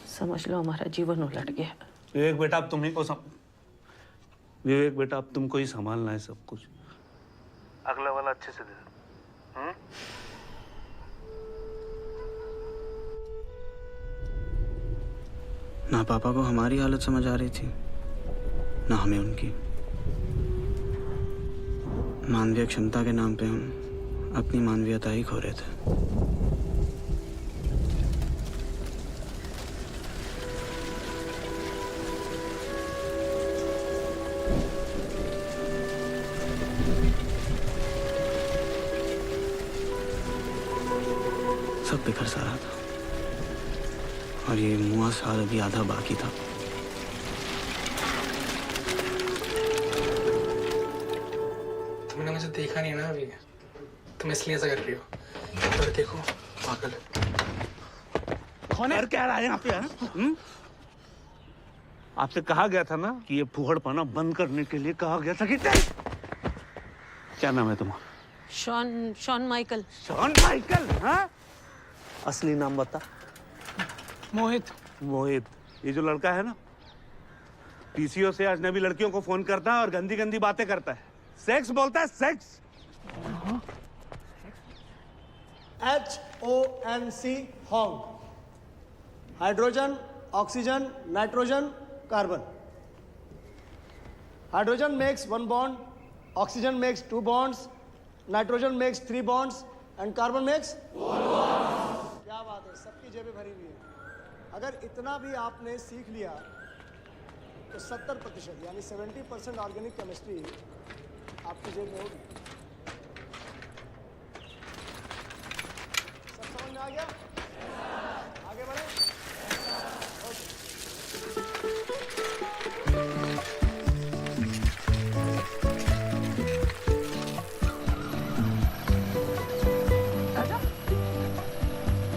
समझ लो हमारा जीवन उलट गया। विवेक बेटा अब तुम्ही को विवेक बेटा अब तुमको ही संभालना है सब कुछ। अगला वाला अच्छे से दे दो। ना पापा को हमारी हालत समझ आ रही थी, ना हमें उनकी। मानवीय क्षमता के नाम पे हम अपनी मानवीयता ही खो रहे थे। सब बिखर सा रहा था और ये मुआ साल अभी आधा बाकी था। तुमने मुझे देखा नहीं ना अभी, तुम इसलिए ऐसा कर रही हो। तो देखो पागल कौन है? क्या रहा है यहाँ पे? आपसे कहा गया था ना कि ये फूहड़पना बंद करने के लिए कहा गया था कि क्या नाम है तुम्हारा? Shawn Michael. Shawn Michael? हाँ? असली नाम बता। मोहित। मोहित, ये जो लड़का है ना, पीसीओ से अजनबी लड़कियों को फोन करता है और गंदी गंदी बातें करता है, सेक्स बोलता है, sex. HONC Hong. Hydrogen, oxygen, nitrogen, carbon. Hydrogen makes 1 bond, oxygen makes 2 bonds, nitrogen makes 3 bonds and carbon makes 1 bond। क्या बात है, सबकी जेबें भरी हुई है। अगर इतना भी आपने सीख लिया तो 70% यानी 70% ऑर्गेनिक केमिस्ट्री आपकी जेब में होगी। सब समझ में आ गया? आगे बढ़े।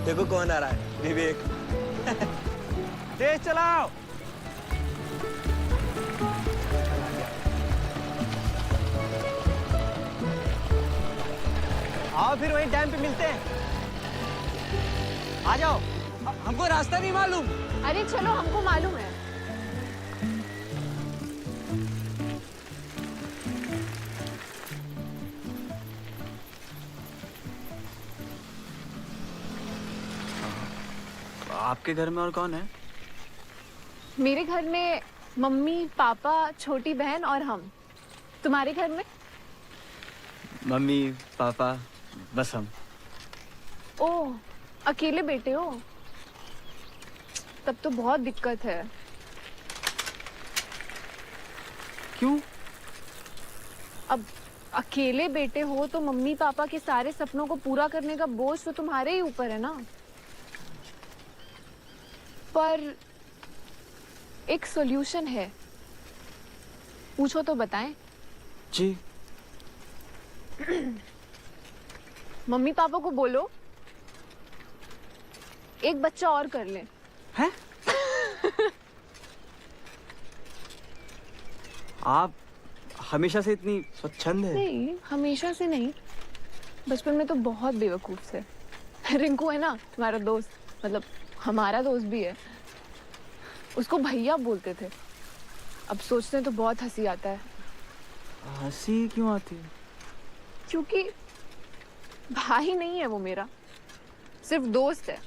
देखो कौन आ रहा है, विवेक। तेज चलाओ। आओ फिर वहीं डैम पे मिलते हैं। आ जाओ। हम हमको रास्ता नहीं मालूम। अरे चलो, हमको मालूम है। आपके घर में और कौन है? मेरे घर में मम्मी, पापा, छोटी बहन और हम। तुम्हारे घर में? मम्मी, पापा, बस हम। ओह, अकेले बेटे हो? तब तो बहुत दिक्कत है। क्यों? अब अकेले बेटे हो तो मम्मी पापा के सारे सपनों को पूरा करने का बोझ तो तुम्हारे ही ऊपर है ना। पर एक सॉल्यूशन है, पूछो तो बताएं। जी। मम्मी पापा को बोलो एक बच्चा और कर ले। हैं? आप हमेशा से इतनी स्वच्छंद है? नहीं, हमेशा से नहीं, बचपन में तो बहुत बेवकूफ थे। रिंकू है ना तुम्हारा दोस्त, मतलब हमारा दोस्त भी है, उसको भैया बोलते थे। अब सोचते हैं तो बहुत हंसी आता है। हंसी क्यों आती है? क्योंकि भाई नहीं है वो मेरा, सिर्फ दोस्त है।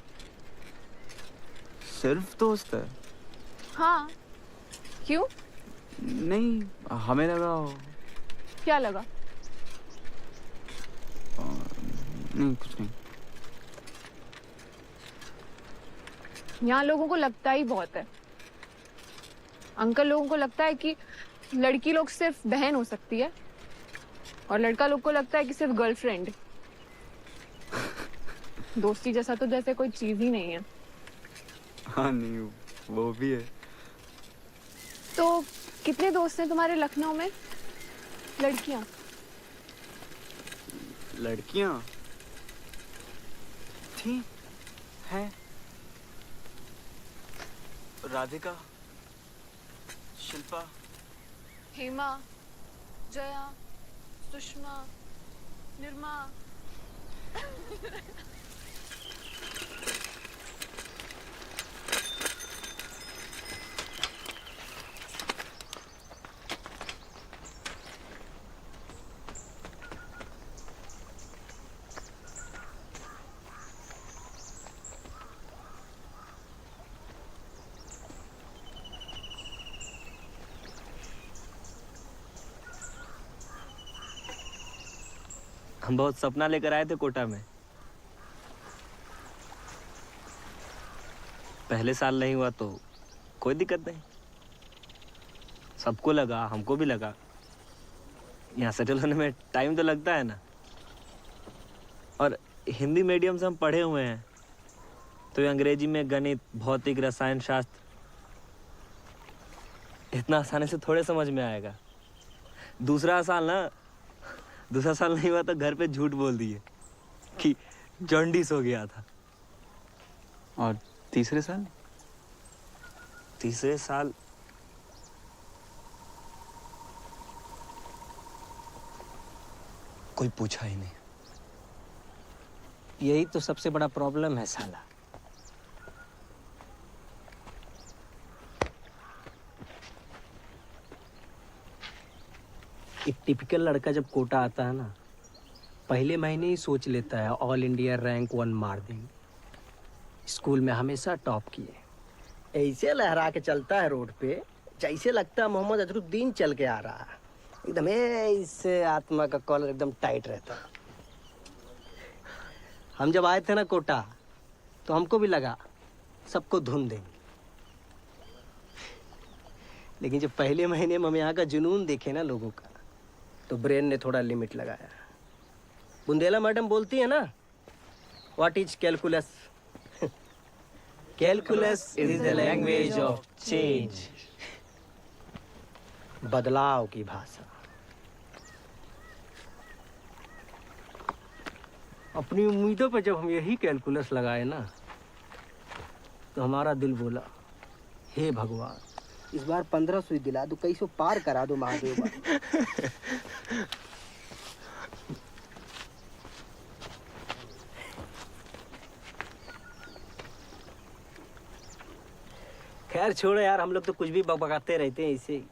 सिर्फ दोस्त है? हाँ। क्यों? नहीं, हमें लगा क्या लगा? नहीं, कुछ नहीं। यहाँ लोगों को लगता ही बहुत है। अंकल लोगों को लगता है कि लड़की लोग सिर्फ बहन हो सकती है और लड़का लोग को लगता है कि सिर्फ गर्लफ्रेंड। दोस्ती जैसा तो जैसे कोई चीज ही नहीं है। हाँ, नहीं, वो भी है। तो कितने दोस्त हैं तुम्हारे लखनऊ में? लड़कियां? लड़कियां थी, हैं। राधिका, शिल्पा, हेमा, जया, सुषमा, निर्मा। हम बहुत सपना लेकर आए थे कोटा में। पहले साल नहीं हुआ तो कोई दिक्कत नहीं। सबको लगा, हमको भी लगा, यहाँ सेटल होने में टाइम तो लगता है ना। और हिंदी मीडियम से हम पढ़े हुए हैं तो अंग्रेजी में गणित, भौतिक, रसायन शास्त्र इतना आसानी से थोड़े समझ में आएगा। दूसरा साल नहीं हुआ तो घर पे झूठ बोल दिए कि जॉन्डिस हो गया था। और तीसरे साल कोई पूछा ही नहीं। यही तो सबसे बड़ा प्रॉब्लम है साला। एक टिपिकल लड़का जब कोटा आता है ना, पहले महीने ही सोच लेता है ऑल इंडिया रैंक 1 मार देंगे। स्कूल में हमेशा टॉप किए। ऐसे लहरा के चलता है रोड पे जैसे लगता है मोहम्मद अजरुद्दीन चल के आ रहा है। एकदम ऐसे आत्मा का कॉलर एकदम टाइट रहता है। हम जब आए थे ना कोटा तो हमको भी लगा सबको धुन देंगे, लेकिन जब पहले महीने में हम यहाँ का जुनून देखे ना लोगों का, तो ब्रेन ने थोड़ा लिमिट लगाया। बुंदेला मैडम बोलती है ना, what is calculus? Calculus is the language of change. बदलाव की भाषा। अपनी उम्मीदों पर जब हम यही कैलकुलस लगाए ना, तो हमारा दिल बोला, हे भगवान, इस बार 15 सुई दिला दो, 2100 पार करा दो महादेव। खैर छोड़ो यार, हम लोग तो कुछ भी बकबकाते रहते हैं इसे।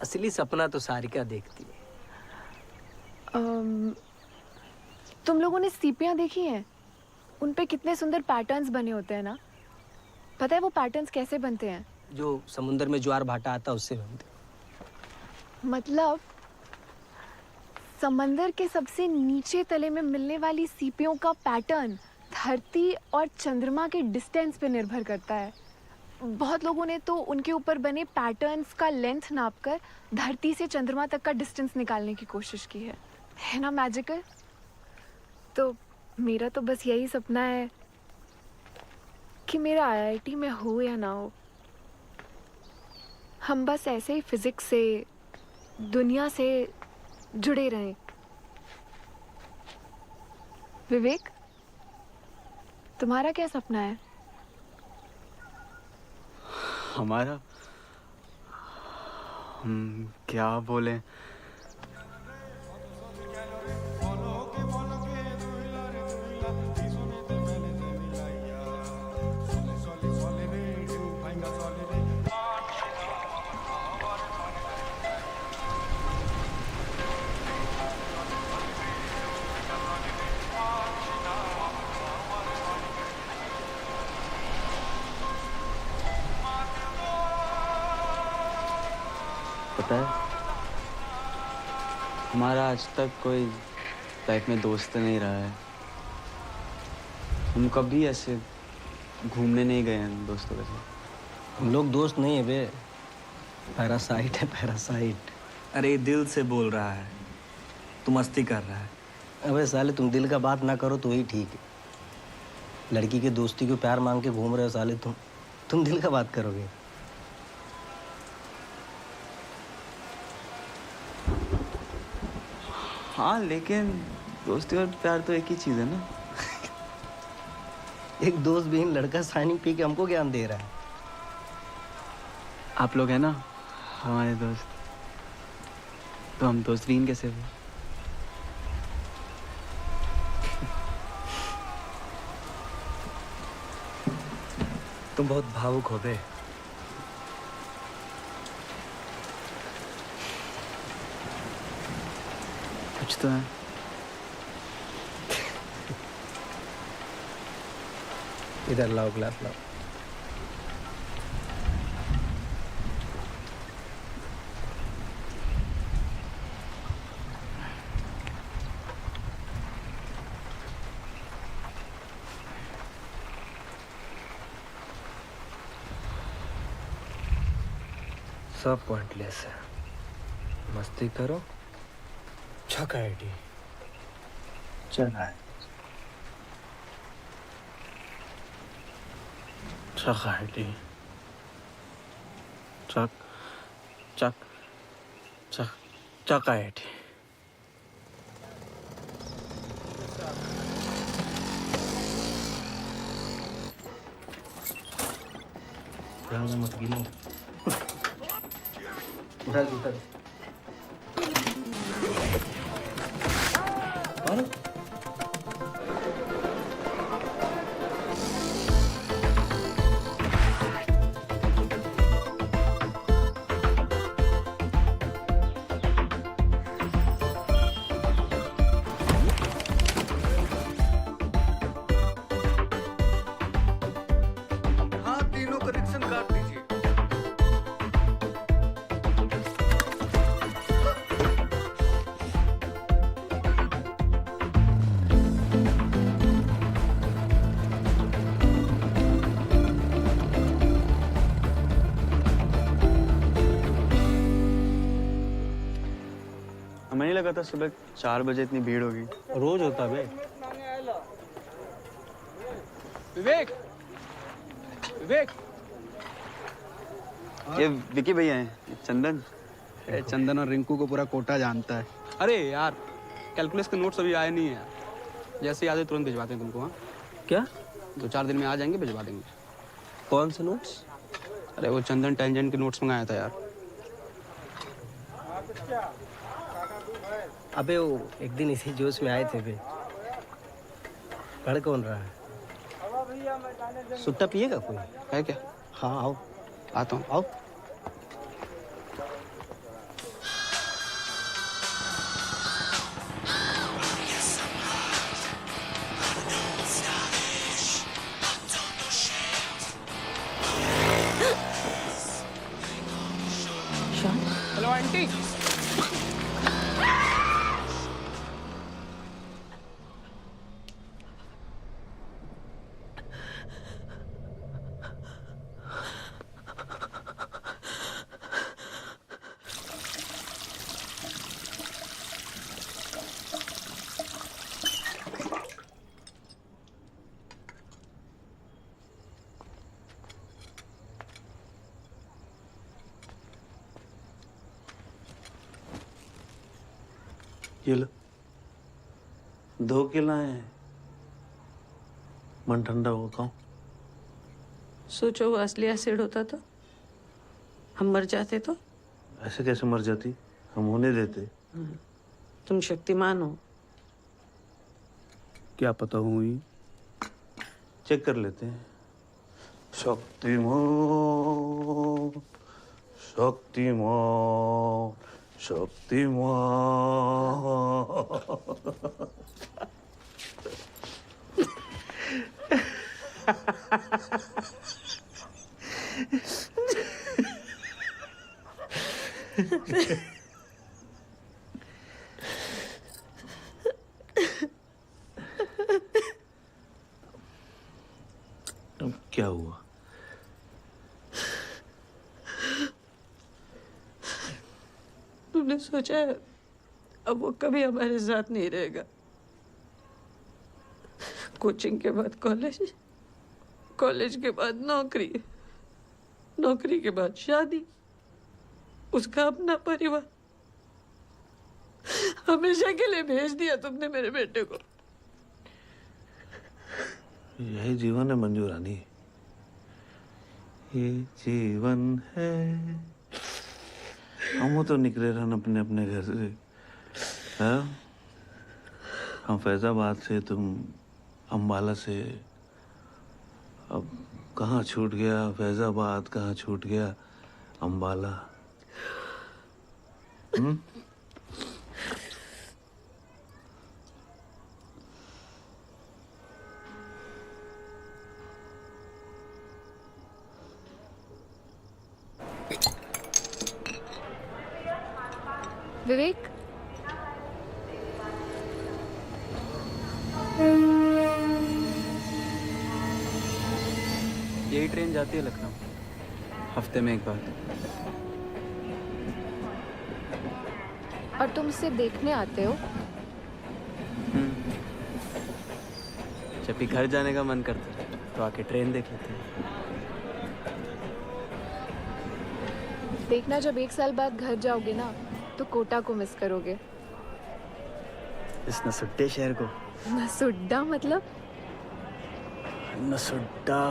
असली सपना तो सारिका देखती है। तुम लोगों ने सीपियाँ देखी हैं? उन पे कितने सुंदर पैटर्न्स बने होते हैं ना। पता है वो पैटर्न्स कैसे बनते हैं? जो समुद्र में ज्वार भाटा आता है उससे बनते। मतलब समंदर के सबसे नीचे तले में मिलने वाली सीपियों का पैटर्न धरती और चंद्रमा के डिस्टेंस पे निर्भर करता है। बहुत लोगों ने तो उनके ऊपर बने पैटर्न्स का लेंथ नापकर धरती से चंद्रमा तक का डिस्टेंस निकालने की कोशिश की है ना मैजिकल? तो मेरा तो बस यही सपना है कि मेरा आईआईटी में हो या ना हो, हम बस ऐसे ही फिजिक्स से, दुनिया से जुड़े रहें। विवेक, तुम्हारा क्या सपना है? हमारा, हम क्या बोले? पता है, हमारा आज तक कोई लाइफ में दोस्त नहीं रहा है। हम कभी ऐसे घूमने नहीं गए हैं दोस्तों के साथ। हम लोग दोस्त नहीं है बे, पैरासाइट है, पैरासाइट। अरे दिल से बोल रहा है, तू मस्ती कर रहा है। अबे साले, तुम दिल का बात ना करो तो ही ठीक है। लड़की के दोस्ती को प्यार मांग के घूम रहे हो साले तुम दिल का बात करोगे? हाँ, लेकिन दोस्ती और प्यार तो एक ही चीज है ना। एक दोस्त विहीन लड़का शाइनिंग पी के हमको ज्ञान दे रहा है। आप लोग हैं ना हमारे दोस्त, तो हम दोस्त विहीन कैसे हुए? तुम बहुत भावुक हो बे। कुछ तो है। इधर लाओ, ग्लास लाओ। सब पॉइंटलेस है, मस्ती करो। चक आईडी चल आए, चक आईडी, चक चक चक चक आईडी। मत गिनो। उठा उठा हाँ, तीनों कनेक्शन काट दीजिए। हमें नहीं लगा था सुबह 4 बजे इतनी भीड़ होगी। रोज होता बे। विवेक, विवेक, ये विकी भैया हैं, चंदन। चंदन और रिंकू को पूरा कोटा जानता है। अरे यार, कैलकुलस के नोट्स अभी आए नहीं है यार। जैसे ही आ जाए तुरंत भिजवाते हैं तुमको। हाँ, क्या? 2-4 दिन में आ जाएंगे, भिजवा देंगे। कौन से नोट्स? अरे वो चंदन टेंजेंट के नोट्स मंगाया था यार। अबे वो एक दिन इसी जोश में आए थे बे। पढ़ कौन रहा है? सुट्टा पिएगा कोई? है क्या? हाँ आओ। आता हूँ। आओ। Hello aunty. ये लो 2 के लाए हैं। मन ठंडा हो खाओ। सोचो वो असली एसिड होता तो हम मर जाते तो। ऐसे कैसे मर जाती? हम होने देते। तुम शक्तिमान हो। क्या पता हुई? चेक कर लेते हैं। शक्तिमान शक्तिमान शक्तिमान। अब क्या हुआ? तुमने सोचा है अब वो कभी हमारे साथ नहीं रहेगा। कोचिंग के बाद कॉलेज, कॉलेज के बाद नौकरी, नौकरी के बाद शादी, उसका अपना परिवार। हमेशा के लिए भेज दिया तुमने मेरे बेटे को। यही जीवन है मंजू रानी, ये जीवन है। हम तो निकले रहन अपने अपने घर से। हाँ? हम फैजाबाद से, तुम अम्बाला से। अब कहाँ छूट गया फैजाबाद, कहाँ छूट गया अम्बाला। विवेक, यही ट्रेन जाती है लखनऊ, हफ्ते में एक बार। और तुम इसे देखने आते हो? जब भी घर जाने का मन करता है तो आके ट्रेन देख लेते हैं। देखना, जब 1 साल बाद घर जाओगे ना तो कोटा को मिस करोगे। इस नसुड्डे शहर को। नसुड्डा मतलब? नसुड्डा,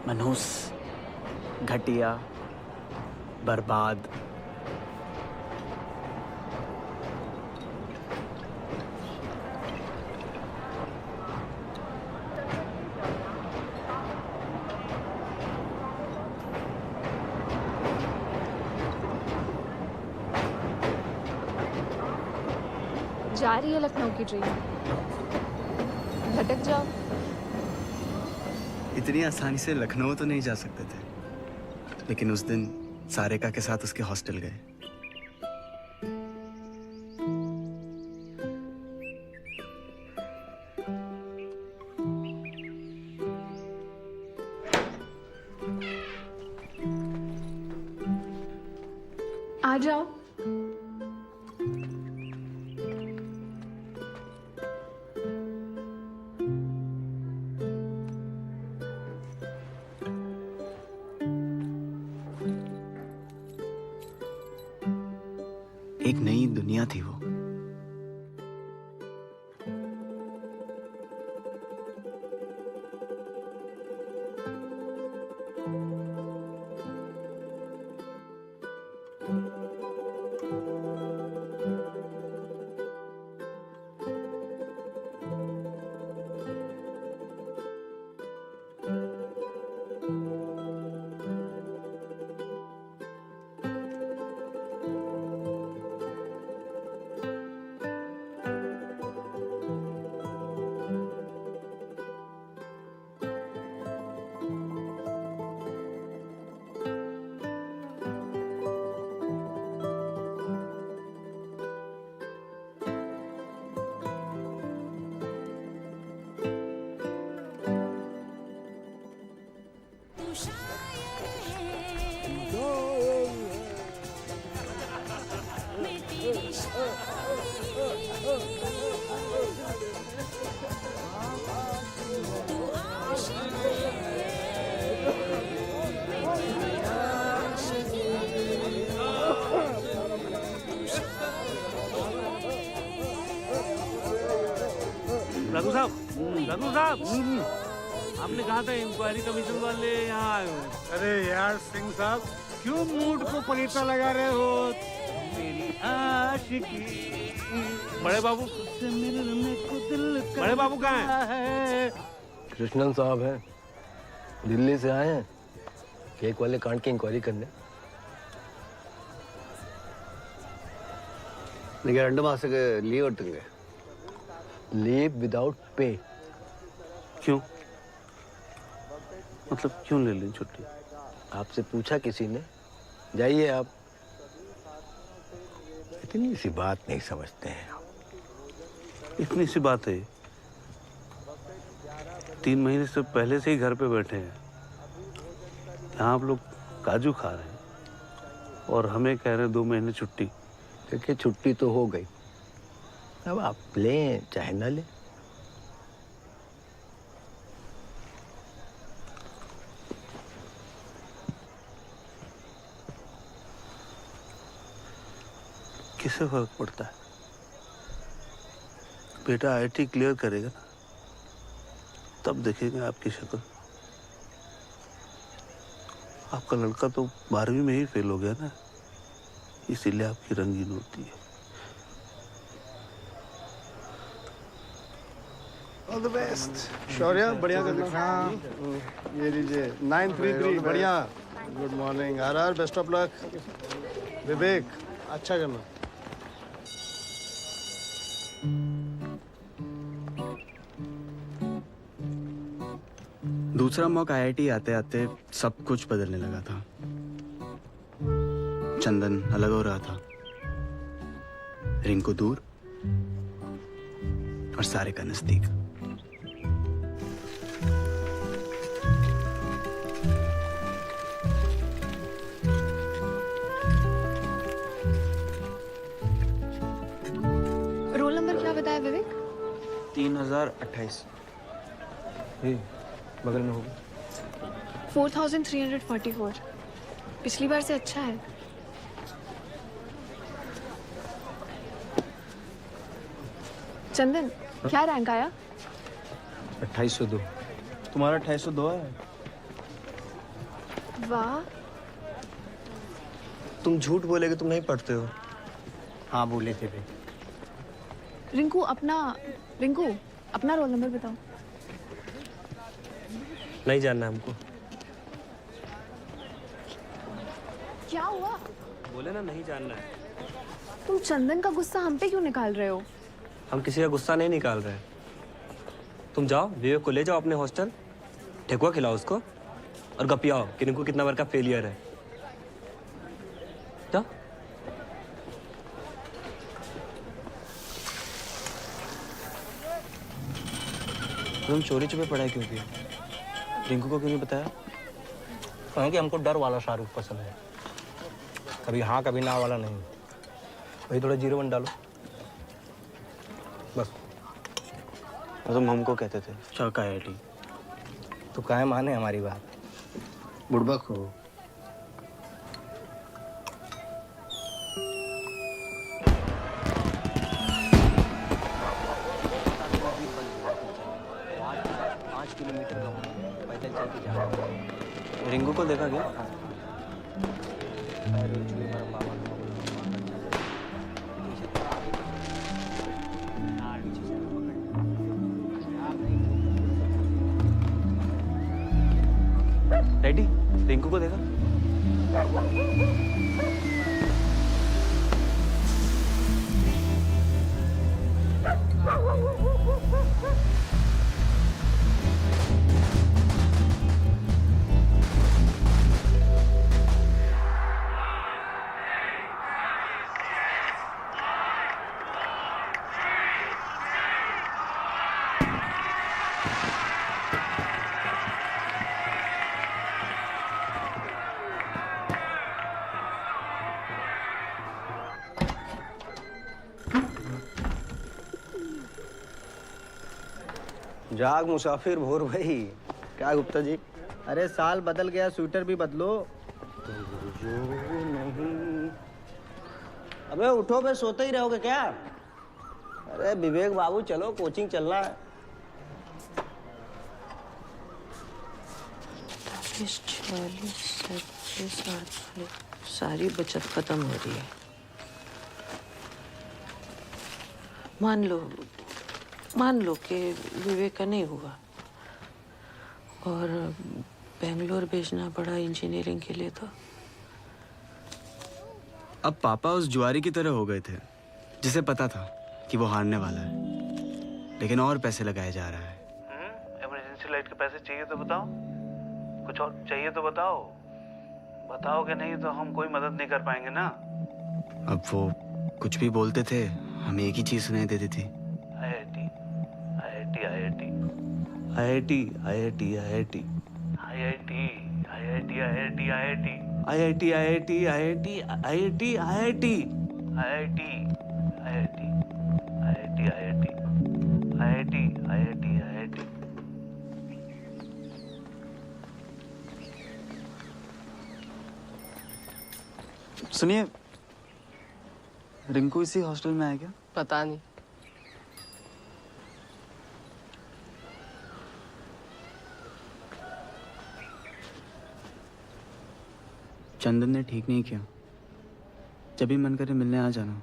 मनहूस, घटिया, बर्बाद। जा रही है लखनऊ की ट्रेन, भटक जाओ। इतनी आसानी से लखनऊ तो नहीं जा सकते थे, लेकिन उस दिन सारिका के साथ उसके हॉस्टल गए। आ जाओ। एक नई दुनिया थी वो। रघु साहब, आपने कहा था इंक्वायरी कमीशन वाले यहाँ आए हुए। अरे यार सिंह साहब, क्यों मूड को पलीता लगा रहे हो? मेरी आशिकी। बड़े बाबू, बड़े बाबू कहाँ हैं? कृष्णन साहब हैं, दिल्ली से आए हैं केक वाले कांड की इंक्वायरी करने। നിങ്ങൾ 2 മാസത്തേക്ക് ലീവ് എടുത്തുங்க. Leave without pay. क्यों? मतलब क्यों ले ली छुट्टी? आपसे पूछा किसी ने? जाइए आप। इतनी सी बात नहीं समझते हैं आप। इतनी सी बात है। 3 महीने से पहले से ही घर पे बैठे हैं। यहाँ आप लोग काजू खा रहे हैं और हमें कह रहे हैं 2 महीने छुट्टी। देखिए छुट्टी तो हो गई, अब आप लें चाहे ना लें। किससे फर्क पड़ता है? बेटा आईआईटी क्लियर करेगा ना, तब देखेंगे आपकी शक्ल। आपका लड़का तो 12वीं में ही फेल हो गया ना, इसीलिए आपकी रंगीन होती है। ऑल द बेस्ट शौर्य, बढ़िया करना। ये लीजिए 933, बढ़िया। Good morning RR, best of luck. Vivek, अच्छा करना। दूसरा मॉक आईआईटी आते आते सब कुछ बदलने लगा था। चंदन अलग हो रहा था, रिंकू दूर और सारे का नजदीक। रोल नंबर क्या बताया विवेक? 3028। बगल में होगी। 4344। पिछली बार से अच्छा है। चंदन, क्या रैंक आया? 2802। तुम्हारा 2802 है। वाह, तुम झूठ बोले कि तुम नहीं पढ़ते हो। हाँ बोले थे वे। रिंकू अपना रोल नंबर बताओ। नहीं जानना हमको। क्या हुआ? बोले ना नहीं जानना है। तुम चंदन का गुस्सा हम पे क्यों निकाल रहे हो? हम किसी का गुस्सा नहीं निकाल रहे हैं। तुम जाओ विवेक को ले जाओ अपने हॉस्टल, ठेकुआ खिलाओ उसको और गपियाओ कि रिंकू कितना बार का फेलियर है। जाओ। तुम चोरी छुपे पढ़ाई क्यों की? रिंकू को क्यों नहीं बताया? कहें कि हमको डर वाला शाहरुख पसंद है, कभी हाँ कभी ना वाला नहीं। वही थोड़ा 01 डालो बस। तुम हमको कहते थे चौका आईआईटी, तो काहे माने हमारी बात। बुड़बक हो। रिंकू को देखा क्या? डैडी, रिंकू को देखा? जाग मुसाफिर भोर भाई। क्या गुप्ता जी? अरे साल बदल गया, स्वेटर भी बदलो। नहीं। अबे उठो बे, सोते ही रहोगे क्या? अरे विवेक बाबू चलो, कोचिंग चल रहा है। 40, 37, 38 सारी बचत खत्म हो रही है। मान लो कि विवेक का नहीं हुआ और बेंगलोर भेजना पड़ा इंजीनियरिंग के लिए, तो अब पापा उस जुआरी की तरह हो गए थे जिसे पता था कि वो हारने वाला है, लेकिन और पैसे लगाया जा रहा है। इमरजेंसी लाइट के पैसे चाहिए तो बताओ, कुछ और चाहिए तो बताओ। बताओगे नहीं तो हम कोई मदद नहीं कर पाएंगे ना। अब वो कुछ भी बोलते थे, हमें एक ही चीज सुनाई देती थी। IIT, IIT, IIT, IIT, IIT, IIT, IIT, IIT, IIT, IIT, IIT, IIT, IIT, IIT, IIT, IIT, IIT, IIT, IIT, IIT। सुनिए, रिंकू इसी हॉस्टल में है क्या? पता नहीं। चंदन ने ठीक नहीं किया। जब भी मन करे मिलने आ जाना।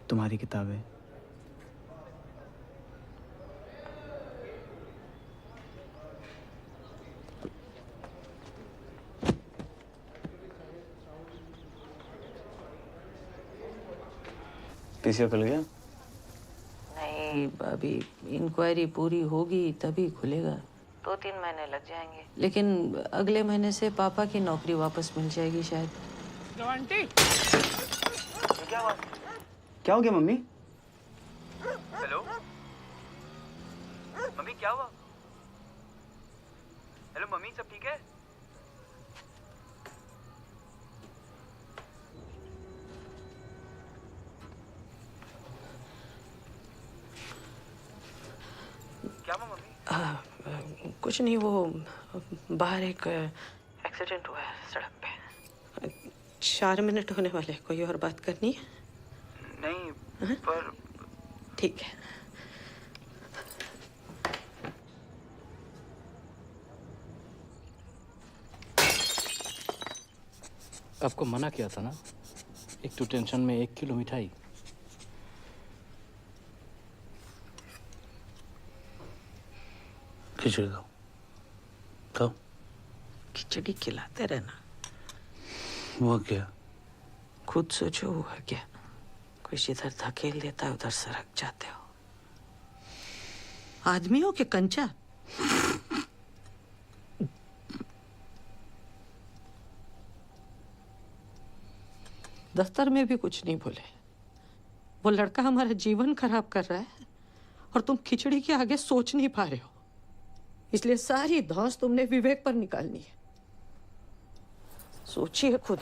तुम्हारी किताबें। पीसीओ खुल गया? नहीं, अभी इंक्वायरी पूरी होगी तभी खुलेगा। 2-3 महीने लग जाएंगे, लेकिन अगले महीने से पापा की नौकरी वापस मिल जाएगी शायद। आंटी, क्या हुआ? क्या हो गया मम्मी? हेलो मम्मी, क्या हुआ? हेलो मम्मी, सब ठीक है? क्या हुआ मम्मी? कुछ नहीं, वो बाहर एक एक्सीडेंट हुआ है सड़क पे। 4 मिनट होने वाले। कोई और बात करनी है? नहीं, पर ठीक है। आपको मना किया था ना, एक तो टेंशन में 1 किलो मिठाई। खिचड़ी खाओ, खाओ। खिचड़ी खिलाते रहना। वो क्या? खुद सोचो हुआ क्या? कोई जिधर धकेल देता है उधर सरक जाते हो। आदमी हो कि कंचा? दफ्तर में भी कुछ नहीं बोले। वो लड़का हमारा जीवन खराब कर रहा है और तुम खिचड़ी के आगे सोच नहीं पा रहे हो। इसलिए सारी धौंस तुमने विवेक पर निकालनी है। सोचिए खुद।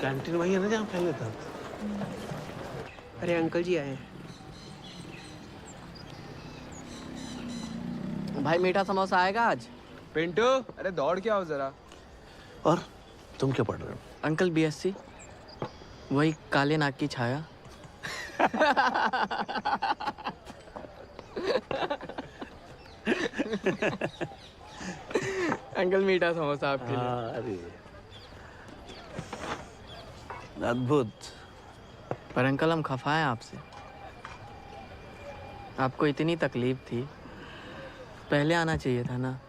कैंटीन वही है ना जहाँ पहले था? अरे अंकल जी आए हैं। भाई मीठा समोसा आएगा आज? पिंटू, अरे दौड़ के आओ जरा। और तुम क्या पढ़ रहे हो? अंकल BSc, वही काले नाग की छाया। अंकल मीठा समोसा आपके लिए। अरे अद्भुत। पर अंकल हम खफा हैं आपसे। आपको इतनी तकलीफ थी, पहले आना चाहिए था ना।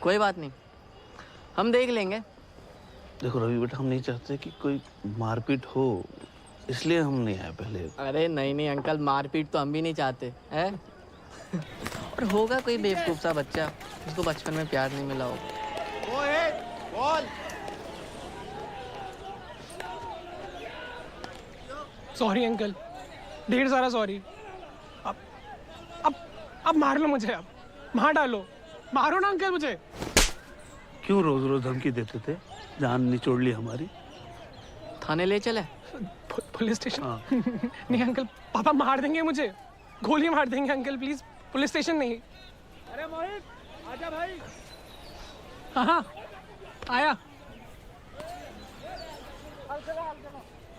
कोई बात नहीं, हम देख लेंगे। देखो रवि बेटा, हम नहीं चाहते कि कोई मारपीट हो, इसलिए हम नहीं आए पहले। अरे नहीं नहीं अंकल, मारपीट तो हम भी नहीं चाहते हैं। और होगा कोई बेवकूफ सा बच्चा जिसको बचपन में प्यार नहीं मिला हो। सॉरी अंकल, ढेर सारा सॉरी। अब मार लो मुझे। अब मार डालो, मारो ना अंकल मुझे। क्यों रोज रोज धमकी देते थे? जान निचोड़ ली हमारी। थाने ले चले? Police station? नहीं अंकल, पापा मार देंगे मुझे, गोली मार देंगे अंकल, प्लीज पुलिस स्टेशन नहीं। अरे मोहित, आजा भाई। हाँ हाँ आया।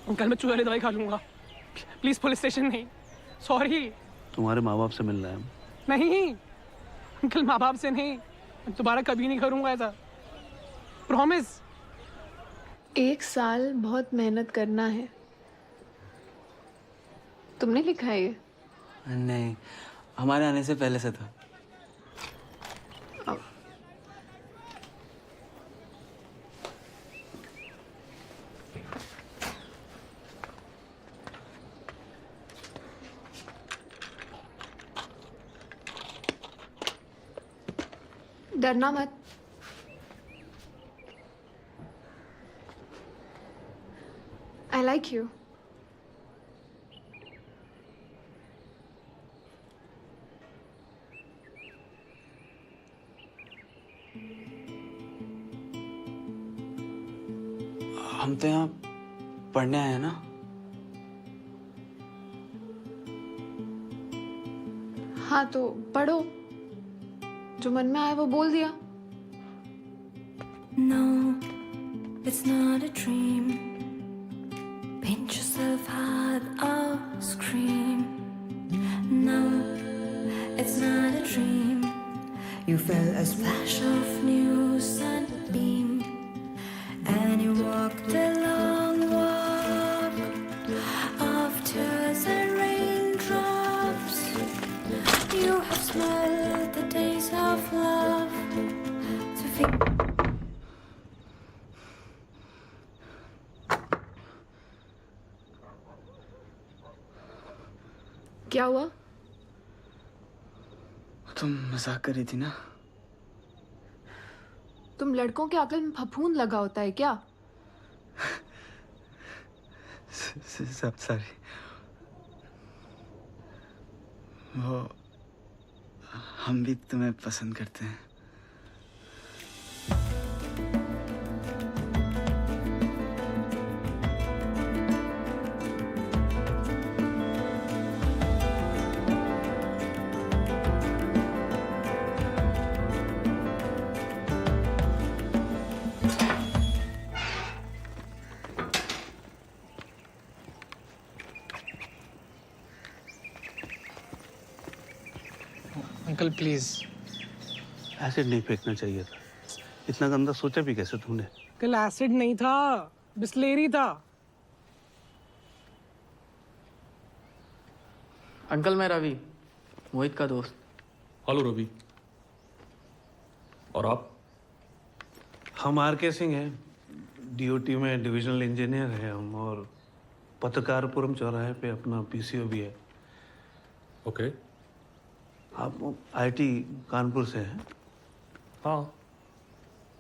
अंकल मैं चूहे वाली दवाई खा लूंगा, प्लीज पुलिस स्टेशन नहीं, सॉरी। तुम्हारे माँ बाप से मिलना है। नहीं अंकल, माँ बाप से नहीं, मैं दोबारा कभी नहीं करूंगा ऐसा, प्रॉमिस। 1 साल बहुत मेहनत करना है। तुमने लिखा है ये? नहीं, हमारे आने से पहले से था। डरना मत। I like you. हम तो यहाँ पढ़ने आए हैं ना। हाँ तो पढ़ो, जो मन में आए वो बोल दिया। No, it's not a dream. Pinch yourself hard or scream. No, it's not a dream. You felt a splash of new sunbeam, and you walked a long walk of tears and raindrops. You have smelled the days of love to feel. क्या हुआ? तुम मजाक कर रही थी ना। तुम लड़कों के अकल में फफूंद लगा होता है क्या? सब सॉरी। वो हम भी तुम्हें पसंद करते हैं। Uncle please. एसिड नहीं फेंकना चाहिए था। इतना गंदा सोचा भी कैसे तुमने? अंकल एसिड नहीं था, बिस्लेरी था। अंकल मैं रवि, मोहित का दोस्त। हेलो रवि। और आप? हम आर.के. सिंह हैं, डीओटी में डिविजनल इंजीनियर हैं हम, और पत्रकारपुरम चौराहे पे अपना पीसीओ भी है। ओके। आप आईटी कानपुर से हैं? हाँ।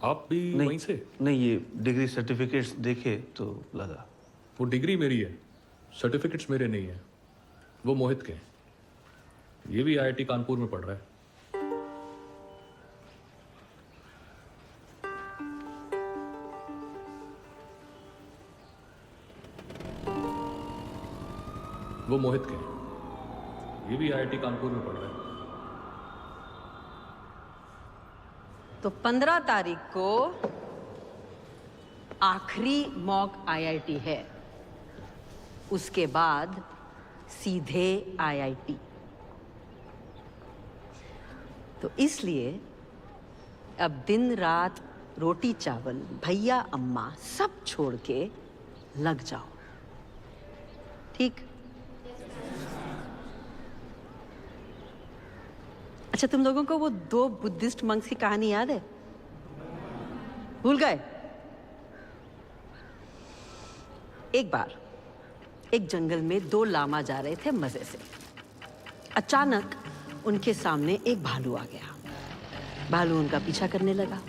आप भी वहीं से? नहीं, ये डिग्री सर्टिफिकेट्स देखे तो लगा। वो डिग्री मेरी है, सर्टिफिकेट्स मेरे नहीं है, वो मोहित के हैं। ये भी आईआईटी कानपुर में पढ़ रहा है। वो मोहित के हैं। ये भी आईआईटी कानपुर में पढ़ रहा है। तो 15 तारीख को आखिरी मॉक आईआईटी है, उसके बाद सीधे आईआईटी। तो इसलिए अब दिन रात रोटी चावल भैया अम्मा सब छोड़ के लग जाओ, ठीक? अच्छा, तुम लोगों को वो 2 बुद्धिस्ट मंक्स की कहानी याद है? भूल गए? एक बार एक जंगल में 2 लामा जा रहे थे मजे से। अचानक उनके सामने एक भालू आ गया। भालू उनका पीछा करने लगा।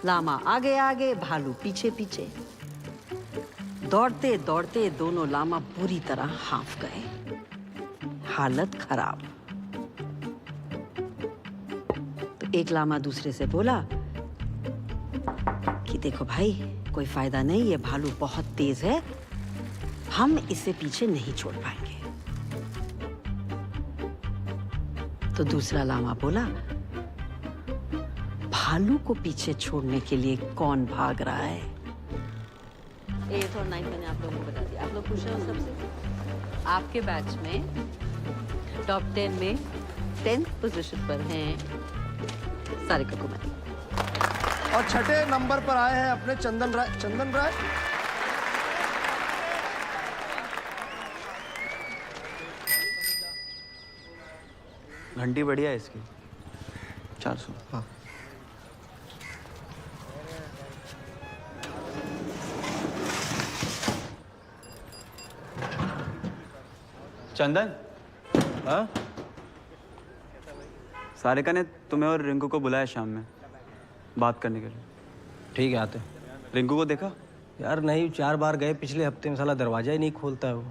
लामा आगे आगे, भालू पीछे पीछे। दौड़ते दौड़ते दोनों लामा बुरी तरह हांफ गए, हालत खराब। एक लामा दूसरे से बोला कि देखो भाई, कोई फायदा नहीं, ये भालू बहुत तेज है, हम इसे पीछे नहीं छोड़ पाएंगे। तो दूसरा लामा बोला, भालू को पीछे छोड़ने के लिए कौन भाग रहा है? 8 और 9 मैंने आप लोगों को बता दिया। आप लोग पूछ रहे हो सबसे, आपके बैच में टॉप 10 में 10th पोजीशन पर हैं सारिका कुमारी। और छठे नंबर पर आए हैं अपने चंदन राय। चंदन राय घंटी बढ़िया है इसकी, 400। हाँ। चंदन, हाँ? सारिका ने तुम्हें और रिंकू को बुलाया शाम में बात करने के लिए। ठीक है, आते। रिंकू को देखा? यार नहीं, 4 बार गए पिछले हफ्ते में, साला दरवाजा ही नहीं खोलता है वो।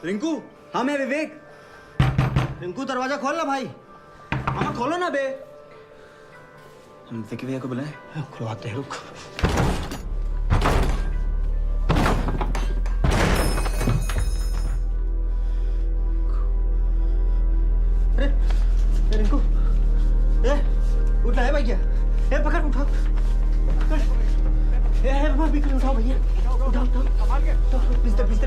रिंकू, हाँ मैं विवेक। रिंकू दरवाजा खोल ना भाई। हाँ खोलो ना बे। हम विकी भैया को बुलाएं? खुलवाते हैं, रुक। अरे रिंकू, उठा है भैया, पकड़, उठाओ। बिक्री उठाओ भैया, उठाओ। पिस्ते पकड़।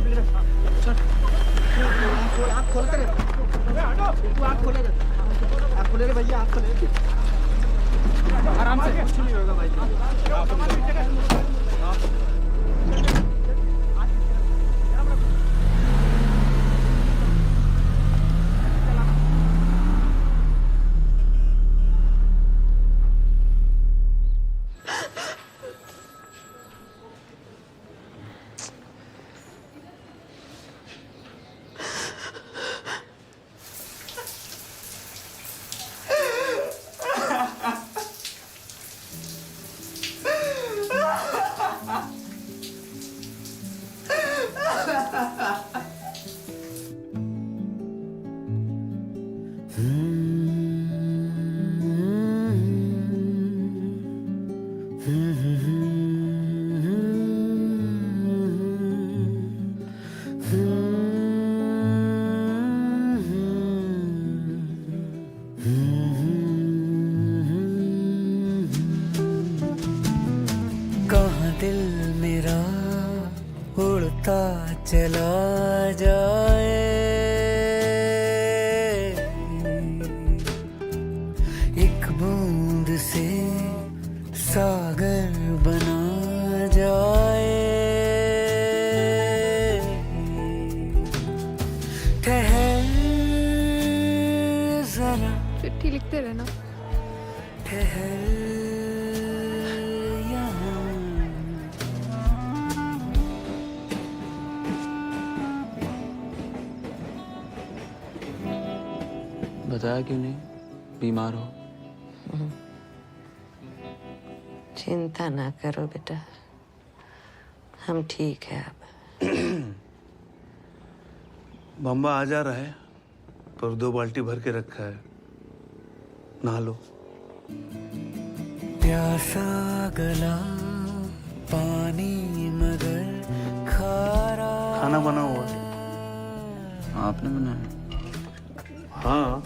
आप खोलते रहे। आप खोले रे भैया, आप खोले। आराम से, कुछ नहीं होगा भाई। कहाँ दिल मेरा उड़ता चला जाए, एक बूंद से सागर बना जाए। ठहर जरा, चिट्ठी लिखते रहना। ठहर बताया क्यों नहीं? बीमार हो? चिंता ना करो बेटा, हम ठीक है अब। बम्बा आ जा रहा है, पर 2 बाल्टी भर के रखा है, नहा लो। प्यासा गला पानी मगर खारा। खाना बना हुआ है। आपने बनाया? हाँ,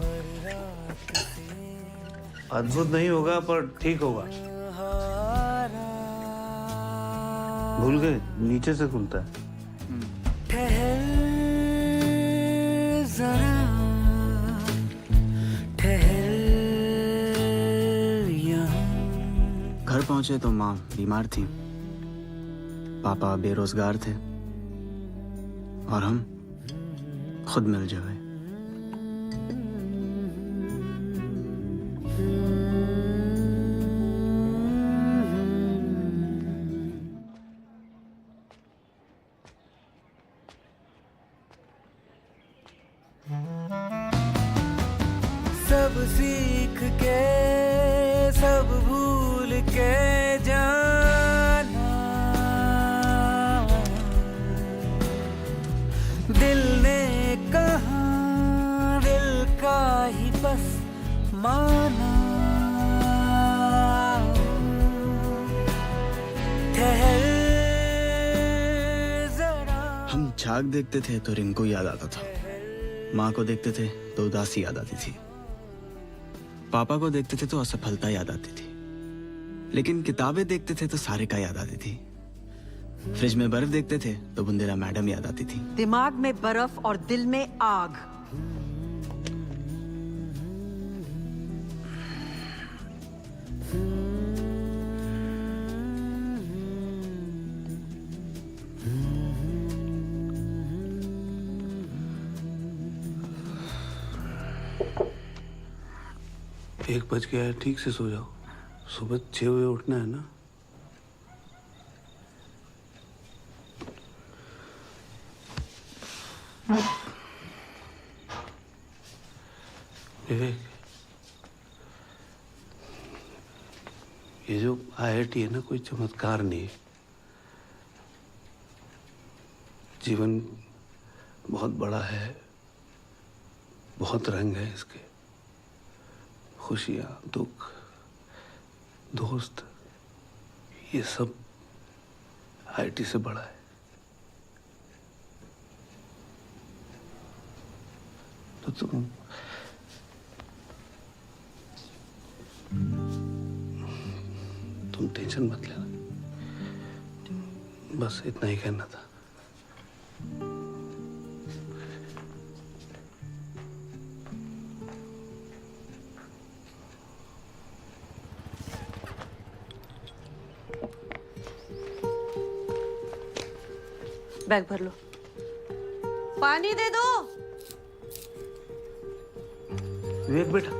अद्भुत नहीं होगा पर ठीक होगा। भूल गए, नीचे से खुलता है। ठहर जरा, ठहर यहाँ। घर पहुंचे तो माँ बीमार थी, पापा बेरोजगार थे और हम खुद मिल जाए। सब सीख के सब भूल हम झाग देखते थे तो रिंकू याद आता था, माँ को देखते थे तो उदासी याद आती थी, पापा को देखते थे तो असफलता याद आती थी, लेकिन किताबें देखते थे तो सारिका याद आती थी, फ्रिज में बर्फ देखते थे तो बुंदेला मैडम याद आती थी। दिमाग में बर्फ और दिल में आग। एक बज गया है, ठीक से सो जाओ, सुबह 6 बजे उठना है ना। विवेक, ये जो IIT है ना, कोई चमत्कार नहीं है। जीवन बहुत बड़ा है, बहुत रंग है इसके, खुशियाँ, दुख, दोस्त, ये सब IIT से बड़ा है। तो तुम टेंशन मत लेना, बस इतना ही कहना था। बैग भर लो, पानी दे दो। विवेक बेटा,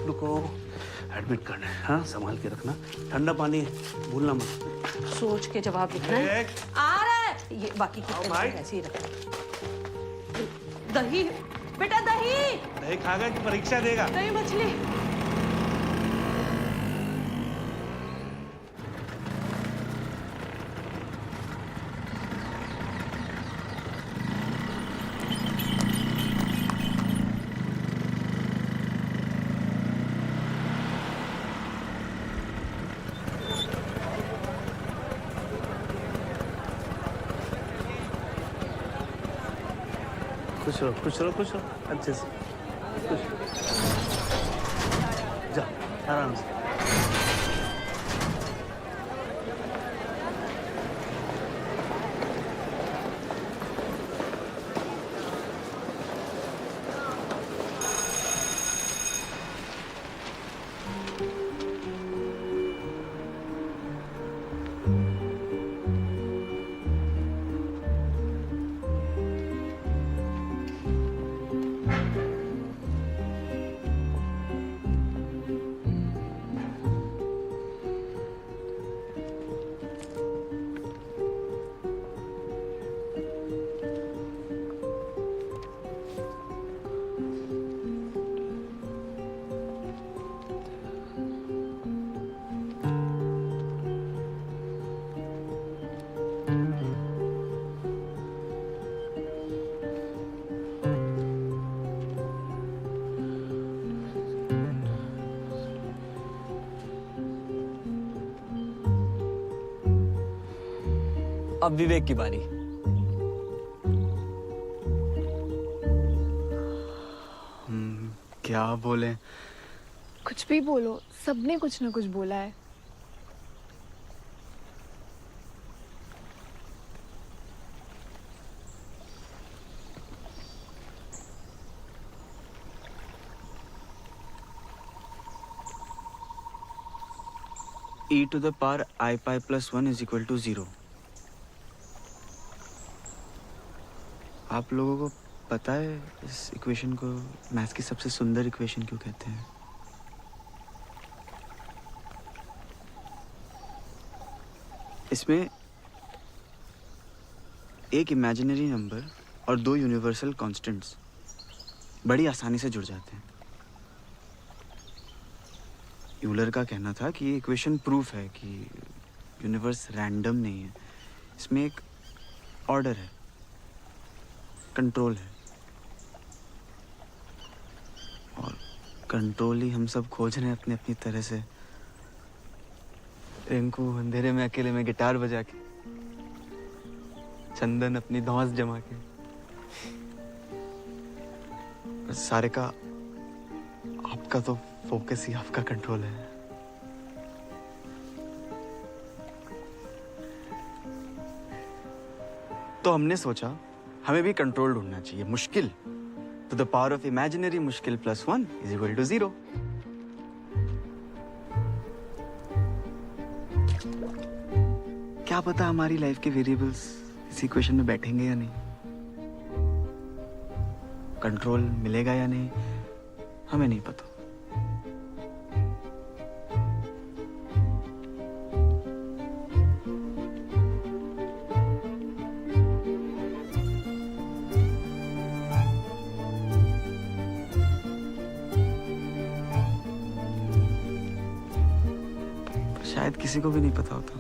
रुको, एडमिट करना है, हाँ संभाल के रखना, ठंडा पानी है, भूलना मत। सोच के जवाब लिखना है। आ रहा है ये, बाकी कितने ऐसे ही रखना। दही बेटा, दही खाएगा कि परीक्षा देगा? दही मछली। खुश रहो, खुश रहो, खुश रहो, अच्छे से खुश। जा आराम से। अब विवेक की बारी। क्या बोले? कुछ भी बोलो, सबने कुछ ना कुछ बोला है। e to the power I pi plus 1 is equal to 0। आप लोगों को पता है इस इक्वेशन को मैथ्स की सबसे सुंदर इक्वेशन क्यों कहते हैं? इसमें एक इमेजिनरी नंबर और दो यूनिवर्सल कांस्टेंट्स बड़ी आसानी से जुड़ जाते हैं। यूलर का कहना था कि ये इक्वेशन प्रूफ है कि यूनिवर्स रैंडम नहीं है, इसमें एक ऑर्डर है, कंट्रोल है, और कंट्रोल ही हम सब खोज रहे हैं अपनी अपनी तरह से। रिंकू अंधेरे में अकेले में गिटार बजा के चंदन अपनी धौंस जमा के। और सारे का आपका तो फोकस ही आपका कंट्रोल है। तो हमने सोचा हमें भी कंट्रोल ढूंढना चाहिए। मुश्किल तो द पावर ऑफ इमेजिनरी मुश्किल +1 = 0। क्या पता हमारी लाइफ के वेरिएबल्स इस इक्वेशन में बैठेंगे या नहीं, कंट्रोल मिलेगा या नहीं, हमें नहीं पता। शायद किसी को भी नहीं पता होता।